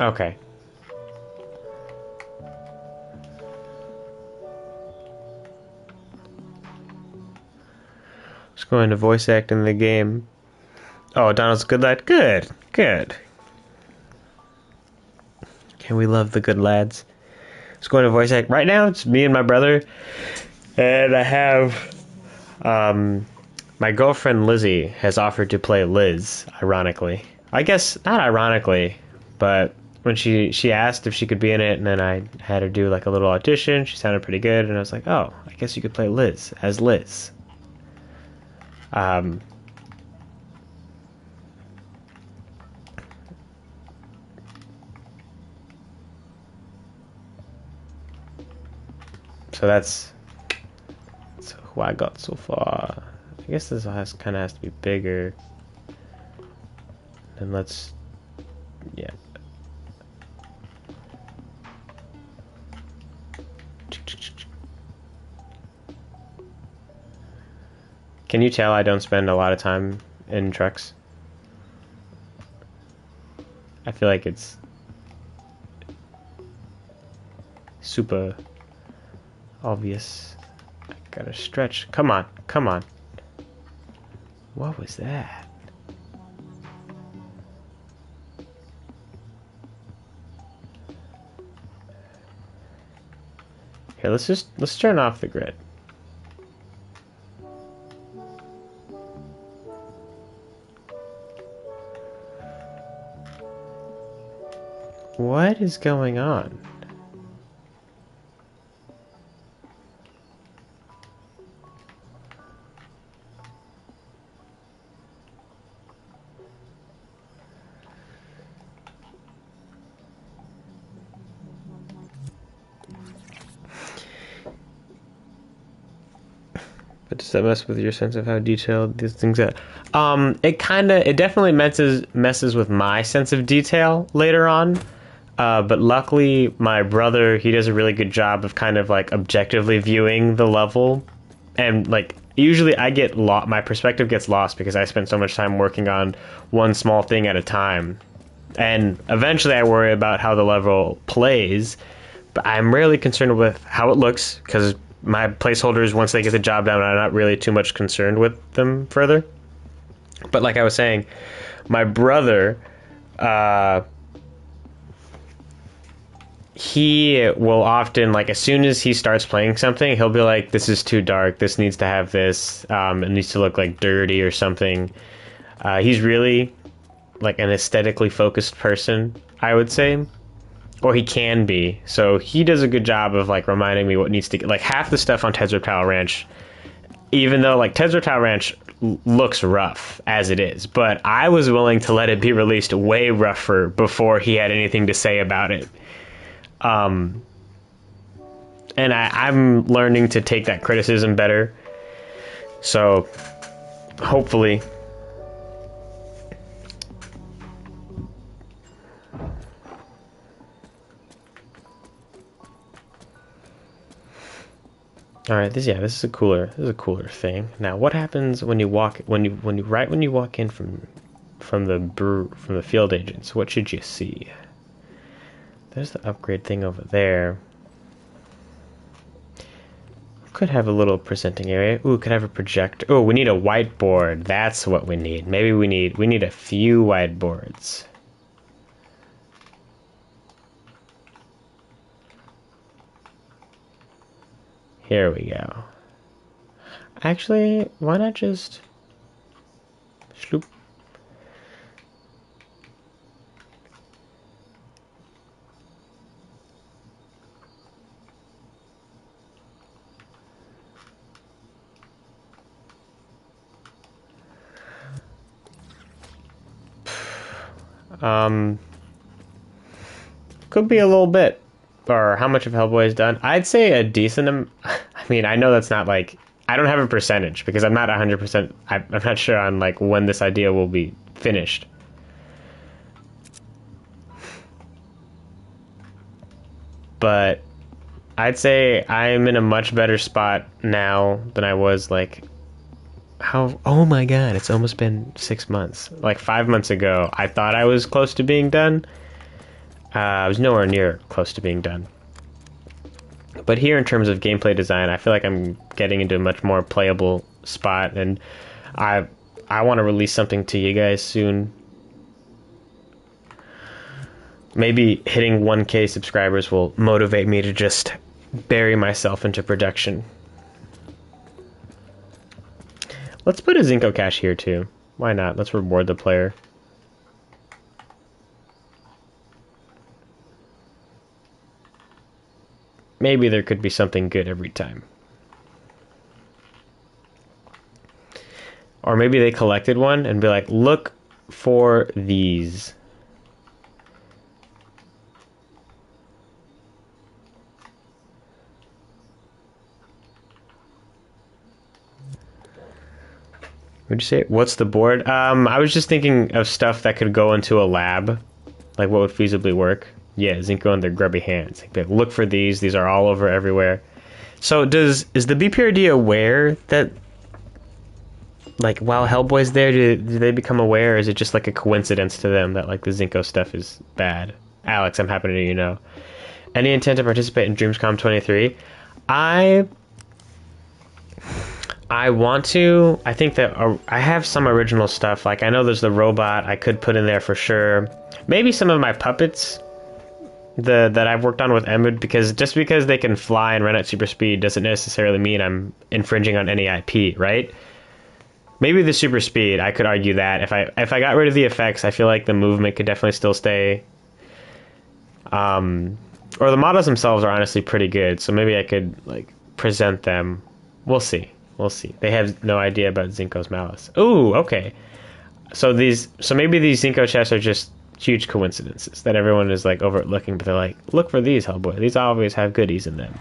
Okay. Just going to voice act in the game. Oh, Donald's a good lad? Good. Good. Can we love the good lads? Just going to voice act. Right now, it's me and my brother. And I have... my girlfriend Lizzie has offered to play Liz, ironically. I guess, not ironically, but... when she asked if she could be in it, and then I had her do like a little audition. She sounded pretty good, and I was like, oh, I guess you could play Liz as Liz. So that's who I got so far. I guess this kind of has to be bigger. And let's, yeah. Can you tell I don't spend a lot of time in trucks? I feel like it's super obvious. I gotta stretch. Come on, come on. What was that? Here, let's turn off the grid. What is going on? But does that mess with your sense of how detailed these things are? It definitely messes with my sense of detail later on. But luckily, my brother, he does a really good job of kind of like objectively viewing the level. And like, usually I get my perspective gets lost because I spend so much time working on one small thing at a time. And eventually I worry about how the level plays, but I'm rarely concerned with how it looks because my placeholders, once they get the job done, I'm not really too much concerned with them further. But like I was saying, my brother, he will often, like, as soon as he starts playing something, he'll be like, this is too dark, this needs to have this, it needs to look like dirty or something. He's really like an aesthetically focused person, I would say, or he can be. So he does a good job of like reminding me what needs to get, like, half the stuff on Ted's Reptile Ranch, even though like Ted's Reptile Ranch looks rough as it is, but I was willing to let it be released way rougher before he had anything to say about it. And I'm learning to take that criticism better. So hopefully All right, this is a cooler thing. Now, what happens when you walk when you walk in from the field agents? What should you see? There's the upgrade thing over there. Could have a little presenting area. Ooh, could have a projector. Oh, we need a whiteboard. That's what we need. Maybe we need a few whiteboards. Here we go. Actually, why not just sloop? Could be a little bit. Or how much of Hellboy's done? I'd say a decent I mean, I know that's not like I don't have a percentage because I'm not 100%. I'm not sure on like when this idea will be finished. But I'd say I'm in a much better spot now than I was like how oh my god, it's almost been 6 months. Like 5 months ago, I thought I was close to being done. I was nowhere near close to being done. But here, in terms of gameplay design, I feel like I'm getting into a much more playable spot, and I want to release something to you guys soon. Maybe hitting 1K subscribers will motivate me to just bury myself into production. Let's put a Zinco cache here too. Why not? Let's reward the player. Maybe there could be something good every time. Or maybe they collected one and be like, look for these. Would you say, what's the board? I was just thinking of stuff that could go into a lab. Like what would feasibly work. Yeah, Zinco and their grubby hands. Like, look for these. These are all over everywhere. So is the BPRD aware that, like, while Hellboy's there, do they become aware, or is it just like a coincidence to them that like the Zinco stuff is bad? Alex, I'm happy to you know. Any intent to participate in Dreamscom 23? I want to. I think that I have some original stuff. Like, I know there's the robot I could put in there for sure. Maybe some of my puppets that I've worked on with Emud, because just because they can fly and run at super speed doesn't necessarily mean I'm infringing on any IP, right? Maybe the super speed, I could argue that. If I got rid of the effects, I feel like the movement could definitely still stay. Or the models themselves are honestly pretty good, so maybe I could like present them. We'll see. We'll see. They have no idea about Zinco's malice. Ooh, okay. So maybe these Zinco chests are just huge coincidences that everyone is like overlooking, but they're like, look for these, Hellboy. These always have goodies in them.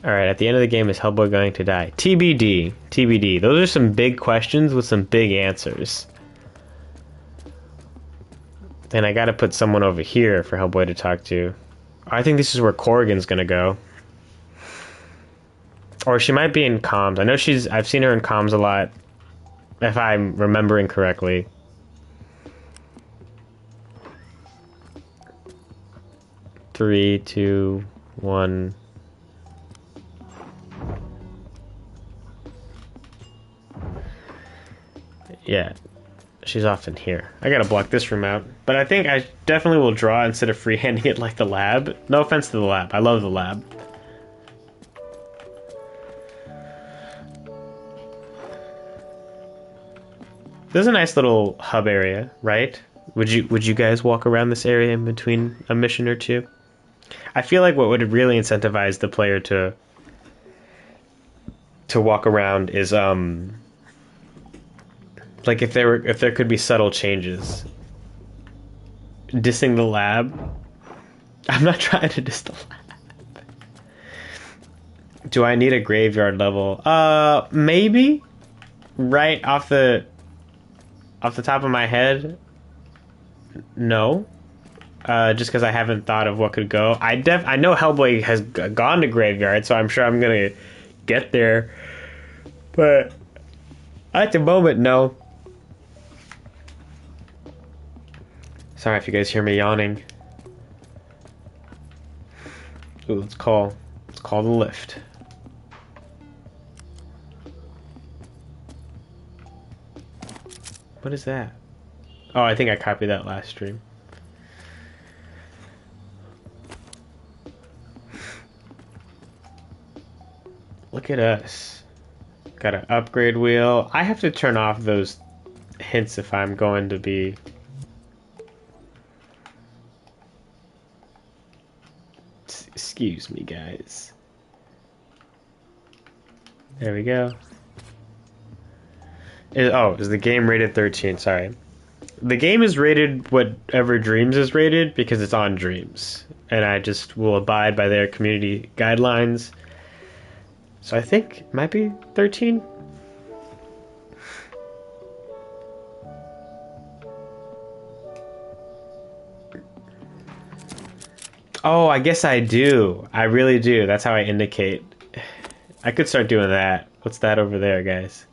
Alright, at the end of the game, is Hellboy going to die? TBD. TBD. Those are some big questions with some big answers. And I gotta put someone over here for Hellboy to talk to. I think this is where Corrigan's gonna go. Or she might be in comms. I know I've seen her in comms a lot, if I'm remembering correctly. Three, two, one. Yeah, she's often here. I gotta block this room out. But I think I definitely will draw instead of freehanding it like the lab. No offense to the lab. I love the lab. There's a nice little hub area, right? Would you guys walk around this area in between a mission or two? I feel like what would really incentivize the player to walk around is like if there could be subtle changes. Dissing the lab. I'm not trying to diss the lab. Do I need a graveyard level? Maybe. Right off the top of my head, no. Just because I haven't thought of what could go. I know Hellboy has gone to graveyard, so I'm sure I'm gonna get there. But at the moment, no. Sorry if you guys hear me yawning. Ooh, let's call the lift. What is that? Oh, I think I copied that last stream. Look at us. Got an upgrade wheel. I have to turn off those hints if I'm going to be... Excuse me, guys. There we go. Is the game rated 13? Sorry. The game is rated whatever Dreams is rated because it's on Dreams. And I just will abide by their community guidelines. So I think it might be 13. Oh, I guess I do. I really do. That's how I indicate. I could start doing that. What's that over there, guys?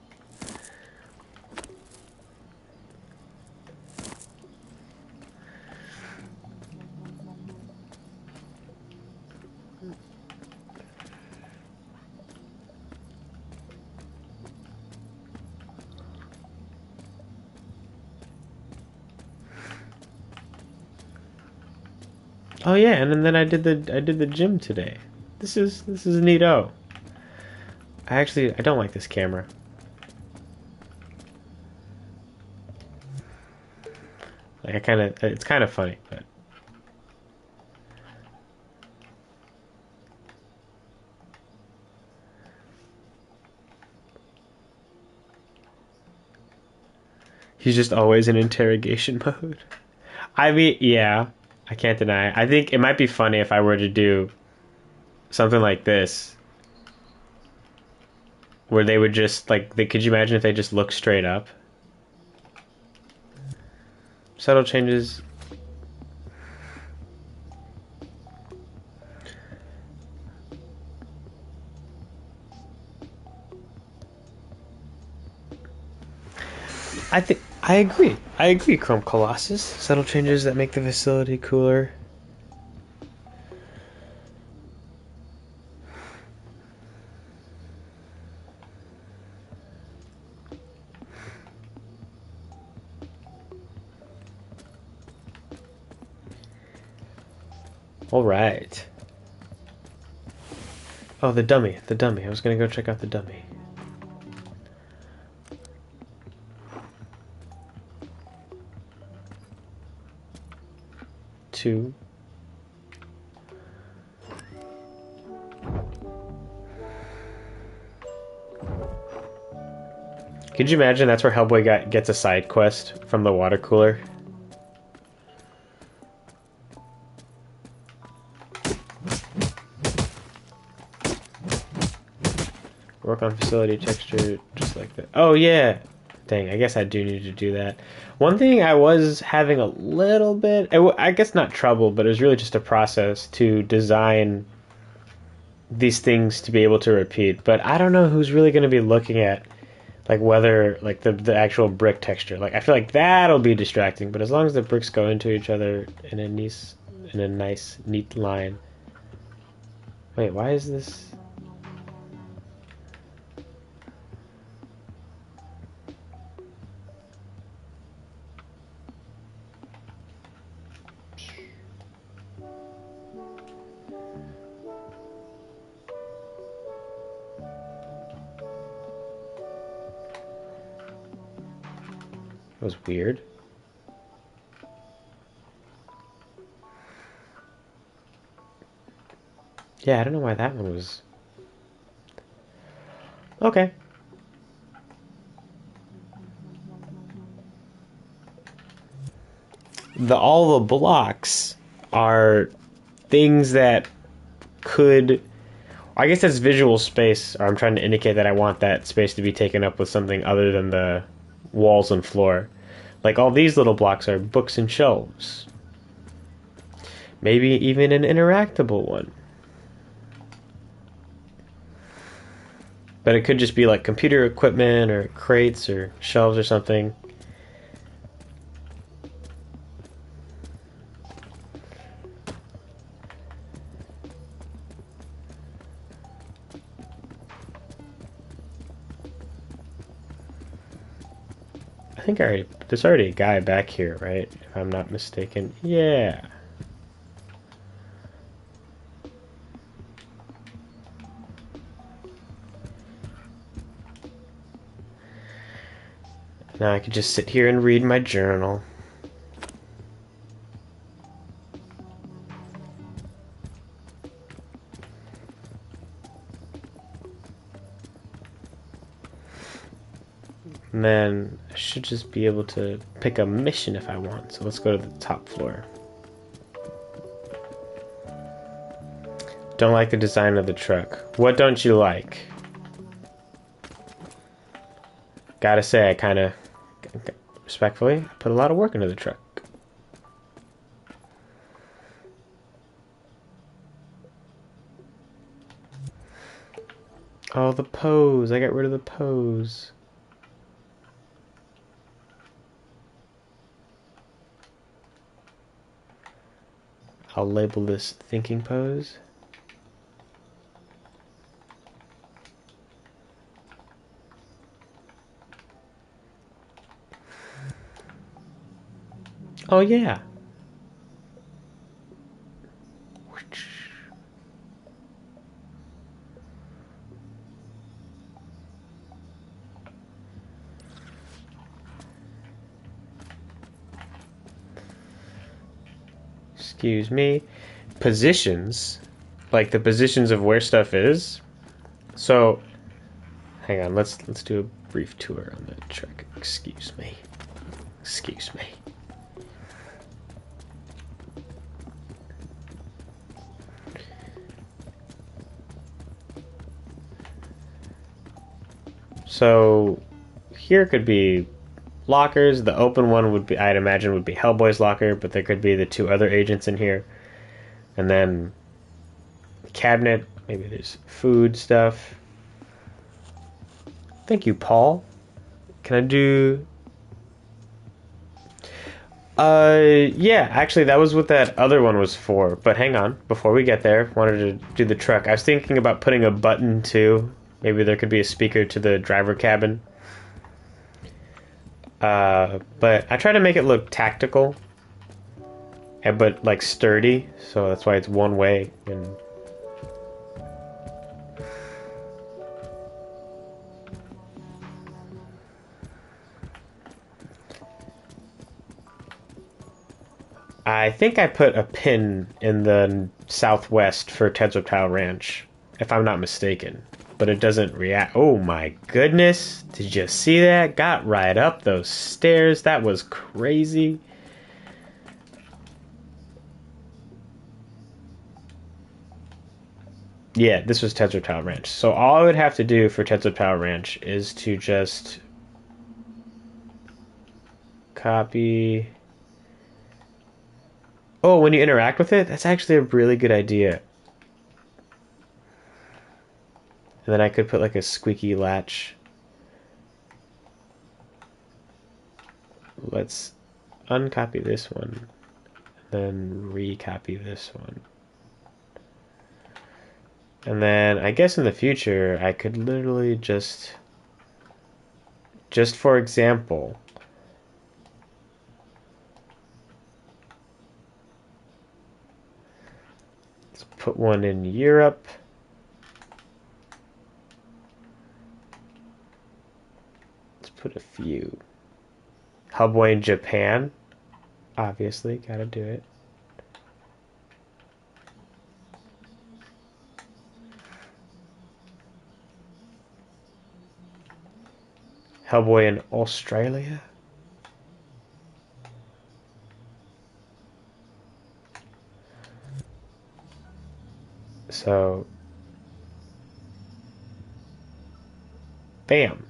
Oh yeah, and then I did the gym today. This is neato. I don't like this camera. Like it's kind of funny, but he's just always in interrogation mode. I mean, yeah, I can't deny it. I think it might be funny if I were to do something like this, where they would just could you imagine if they just look straight up? Subtle changes. I agree. I agree, Chrome Colossus. Subtle changes that make the facility cooler. All right. Oh, the dummy. I was gonna go check out the dummy. Two. Could you imagine that's where Hellboy gets a side quest from the water cooler? Work on facility texture, just like that. Oh yeah! Dang, I guess I do need to do that. One thing I was having a little bit, I guess not trouble, but it was really just a process to design these things to be able to repeat. But I don't know who's really going to be looking at whether the actual brick texture. I feel like that'll be distracting, but as long as the bricks go into each other in a nice neat line. Wait, why is this? That was weird. Yeah, I don't know why that one was... Okay. All the blocks are things that could... I guess that's visual space, or I'm trying to indicate that I want that space to be taken up with something other than the walls and floor. Like all these little blocks are books and shelves. Maybe even an interactable one. But it could just be like computer equipment or crates or shelves or something. I think there's already a guy back here, right? If I'm not mistaken. Yeah. Now I could just sit here and read my journal. And then I should just be able to pick a mission if I want. So let's go to the top floor. Don't like the design of the truck. What don't you like? Gotta say, I kind of, respectfully, put a lot of work into the truck. Oh, the pose. I got rid of the pose. I'll label this thinking pose. Oh, yeah. Excuse me. Positions, like the positions of where stuff is. So, hang on. Let's do a brief tour on the truck. Excuse me. Excuse me. So here could be lockers. The open one would be, I'd imagine, would be Hellboy's locker, but there could be the two other agents in here. And then the cabinet, maybe there's food stuff. Thank you, Paul. Can I do... yeah, actually that was what that other one was for. But hang on, before we get there, wanted to do the truck. I was thinking about putting a button too. Maybe there could be a speaker to the driver cabin. But I try to make it look tactical, but like sturdy, so that's why it's one way. And I think I put a pin in the southwest for Ted's Reptile Ranch, if I'm not mistaken. But it doesn't react. Oh my goodness. Did you see that? Got right up those stairs. That was crazy. Yeah, this was Ted's Reptile Ranch. So all I would have to do for Ted's Reptile Ranch is to just copy. Oh, when you interact with it, that's actually a really good idea. And then I could put like a squeaky latch. Let's uncopy this one, then recopy this one. And then I guess in the future I could literally just for example, let's put one in Europe. Let's put a few. Hellboy in Japan. Obviously, gotta do it. Hellboy in Australia. So Bam.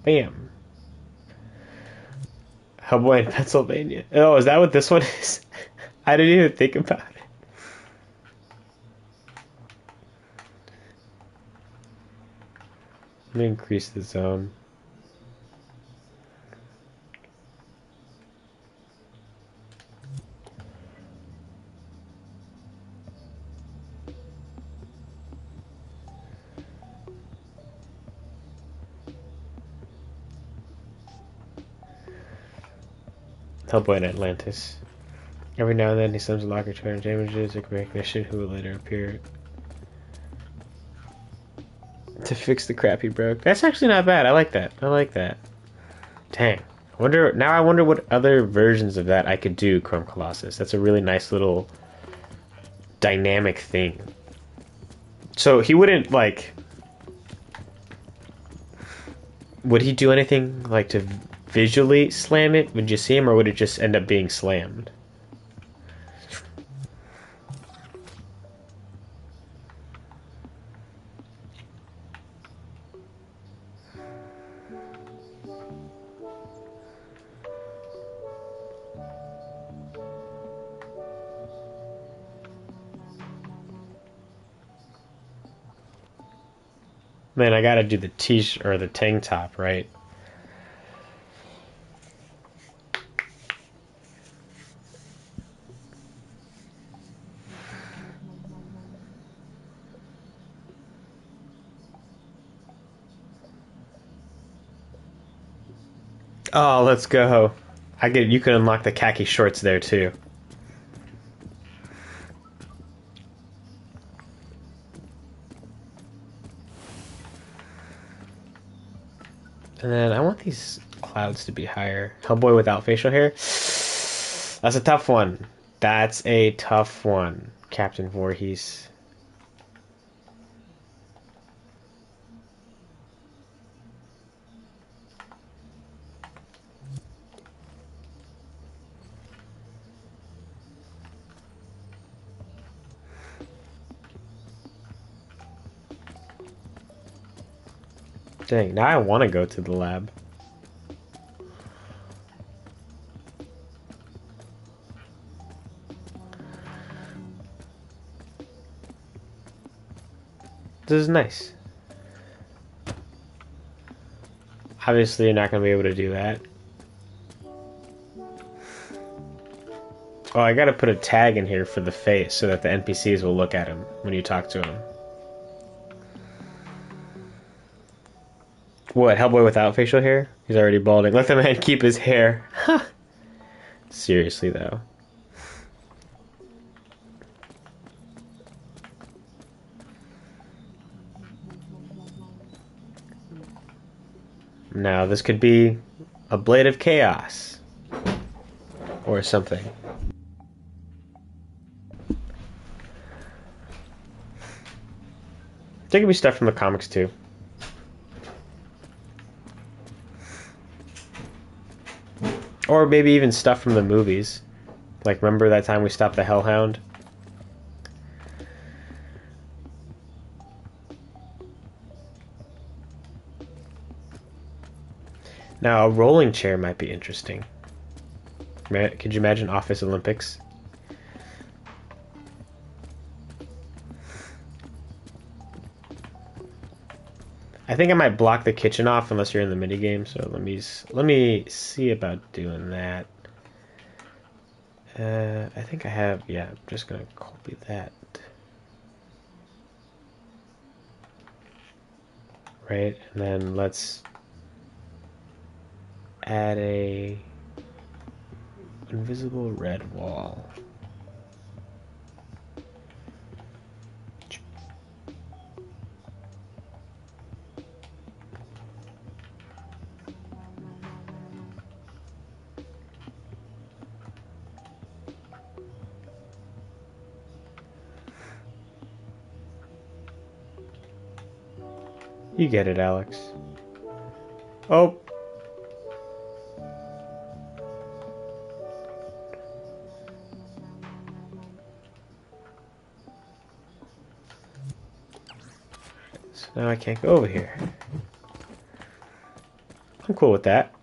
Bam. Hellboy in Pennsylvania. Oh, is that what this one is? I didn't even think about it. Let me increase the zone. Hellboy in Atlantis. Every now and then he slams a locker to earn damages or recognition who will later appear to fix the crap he broke. That's actually not bad. I like that. I like that. Dang. I wonder what other versions of that I could do, Chrome Colossus. That's a really nice little dynamic thing. So he wouldn't like... Would he do anything like to visually slam it? Would you see him, or would it just end up being slammed? Man, I gotta do the t-shirt or the tank top, right? Oh, let's go. You can unlock the khaki shorts there too. And then I want these clouds to be higher. Hellboy without facial hair. That's a tough one. That's a tough one, Captain Voorhees. Dang, now I want to go to the lab. This is nice. Obviously, you're not going to be able to do that. Oh, I gotta put a tag in here for the face so that the NPCs will look at him when you talk to him. What, Hellboy without facial hair? He's already balding. Let the man keep his hair. Seriously, though. Now, this could be a blade of chaos. Or something. There could be stuff from the comics, too. Or maybe even stuff from the movies. Like, remember that time we stopped the Hellhound? Now, a rolling chair might be interesting. Could you imagine Office Olympics? I think I might block the kitchen off unless you're in the minigame, so let me see about doing that. I think I have, yeah, I'm just gonna copy that. Right, and then let's add a invisible red wall. You get it, Alex. Oh. So now I can't go over here. I'm cool with that.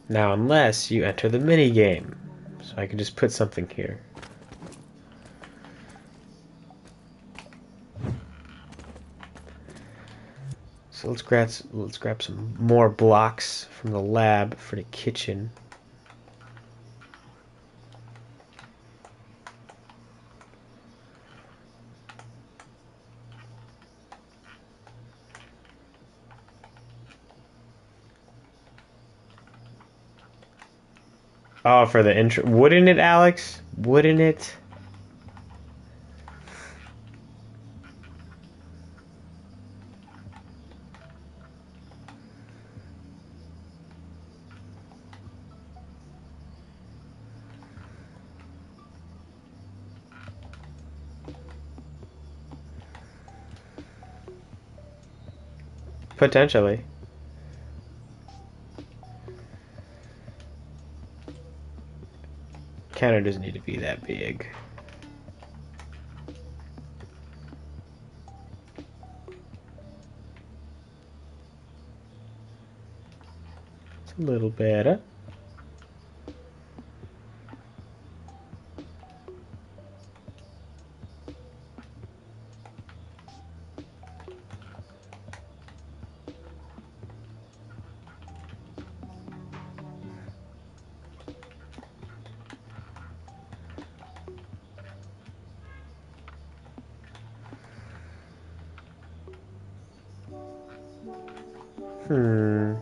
Now, unless you enter the mini game. So I can just put something here. So let's grab some more blocks from the lab for the kitchen. Oh, for the intro. Wouldn't it, Alex? Wouldn't it? Potentially. Counter doesn't need to be that big. It's a little better. Hmm.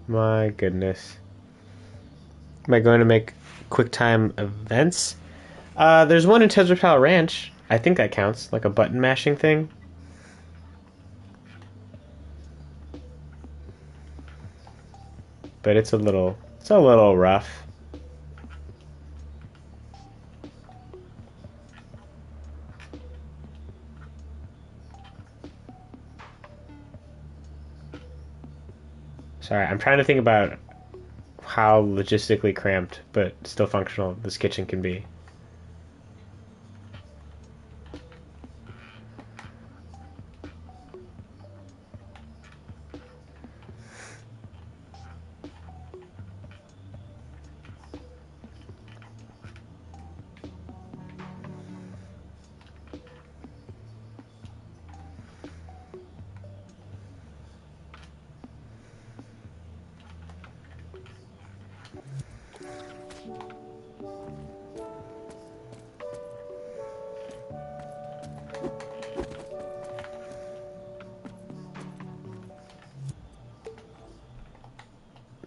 My goodness. Am I going to make QuickTime events? There's one in Tetra Power Ranch. I think that counts, like a button mashing thing. But it's a little rough. Sorry, I'm trying to think about how logistically cramped but still functional this kitchen can be.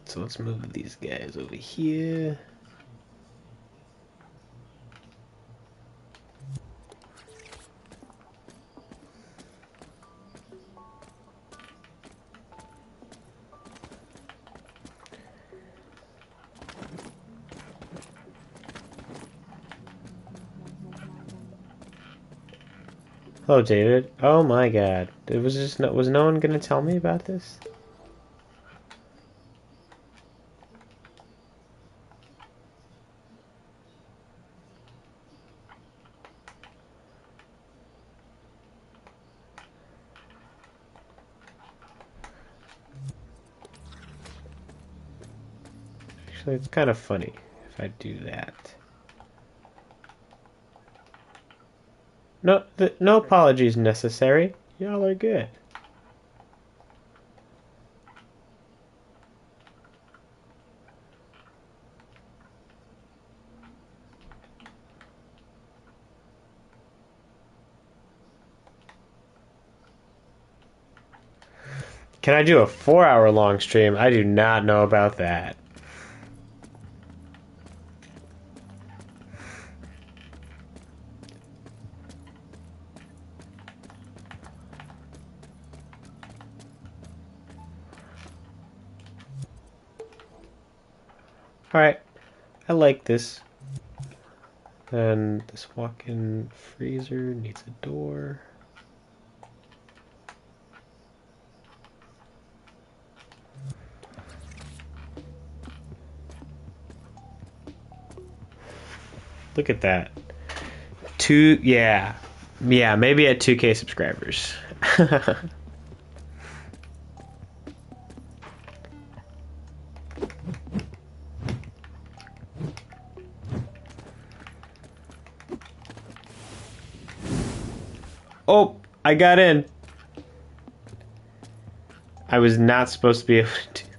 So let's move these guys over here. Hello, David. Oh my God, was no one gonna tell me about this? Actually, it's kind of funny if I do that. No, no apologies necessary. Y'all are good. Can I do a 4-hour long stream? I do not know about that. Alright, I like this. And this walk-in freezer needs a door. Look at that. Yeah, maybe at 2K subscribers. Oh, I got in. I was not supposed to be able to do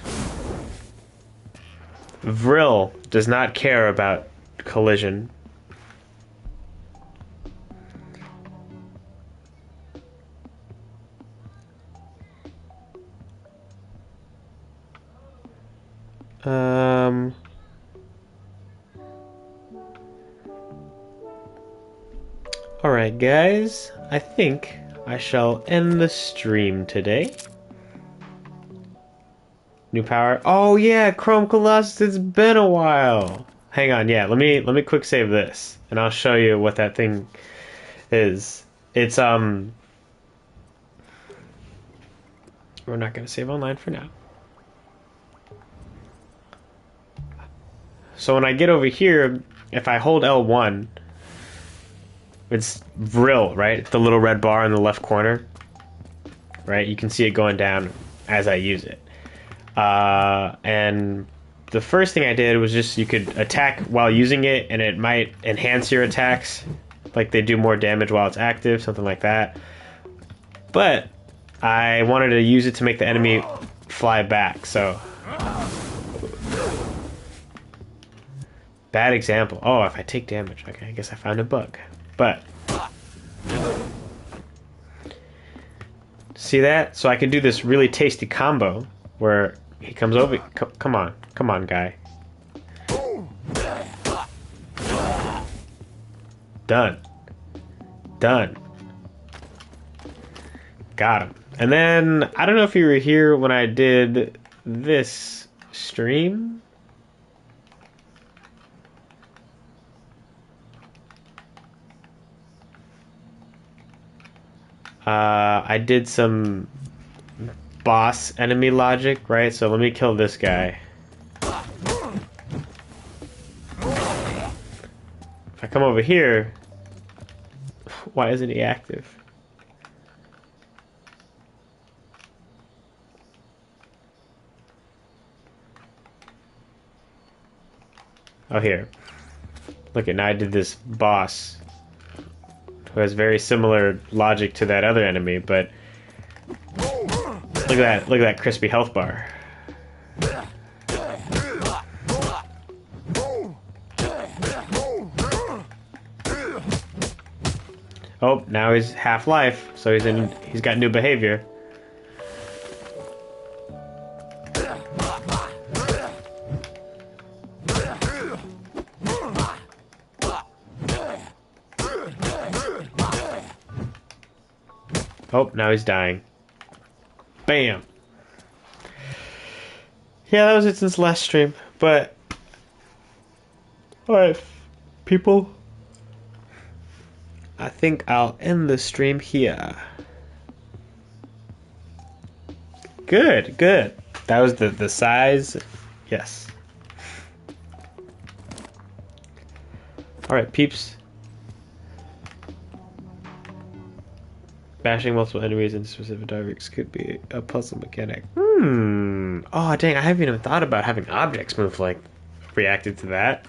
that. Vril does not care about collision. Alright guys, I think I shall end the stream today. New power. Oh yeah, Chrome Colossus, it's been a while. Hang on, yeah, let me quick save this and I'll show you what that thing is. It's we're not gonna save online for now. So when I get over here, if I hold L1, it's Vril, right? It's the little red bar in the left corner, right? You can see it going down as I use it. And the first thing I did was just you could attack while using it, and it might enhance your attacks, like they do more damage while it's active, something like that. But I wanted to use it to make the enemy fly back, so bad example. Oh, if I take damage, okay, I guess I found a bug. But see that? So I can do this really tasty combo where he comes over. Come on, guy. Done. Got him. And then I don't know if you were here when I did this stream. I did some boss enemy logic, right? So let me kill this guy. If I come over here, why isn't he active? Oh, here. Look at now I did this boss who has very similar logic to that other enemy, but look at that crispy health bar. Oh, now he's half life, so he's got new behavior. Oh, now he's dying. Bam! Yeah, that was it since last stream, but alright, people. I think I'll end the stream here. Good. That was the size. Yes. Alright, peeps. Bashing multiple enemies into specific targets could be a puzzle mechanic. Oh, dang, I haven't even thought about having objects move, like, reacted to that.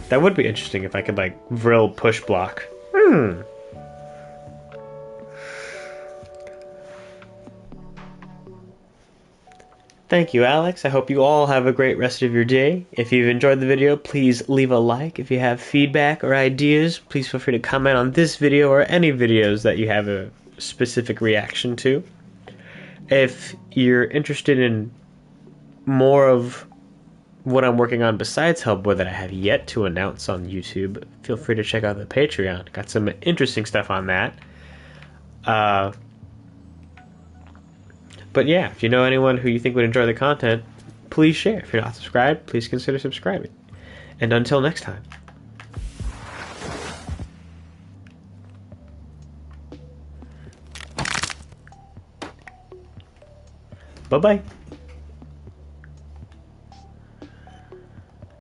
That would be interesting if I could, like, Vril push block. Thank you, Alex. I hope you all have a great rest of your day. If you've enjoyed the video, please leave a like. If you have feedback or ideas, please feel free to comment on this video or any videos that you have a specific reaction to. If you're interested in more of what I'm working on besides Hellboy that I have yet to announce on YouTube, feel free to check out the Patreon. Got some interesting stuff on that. But yeah, if you know anyone who you think would enjoy the content, please share. If you're not subscribed, please consider subscribing. And until next time. Bye-bye.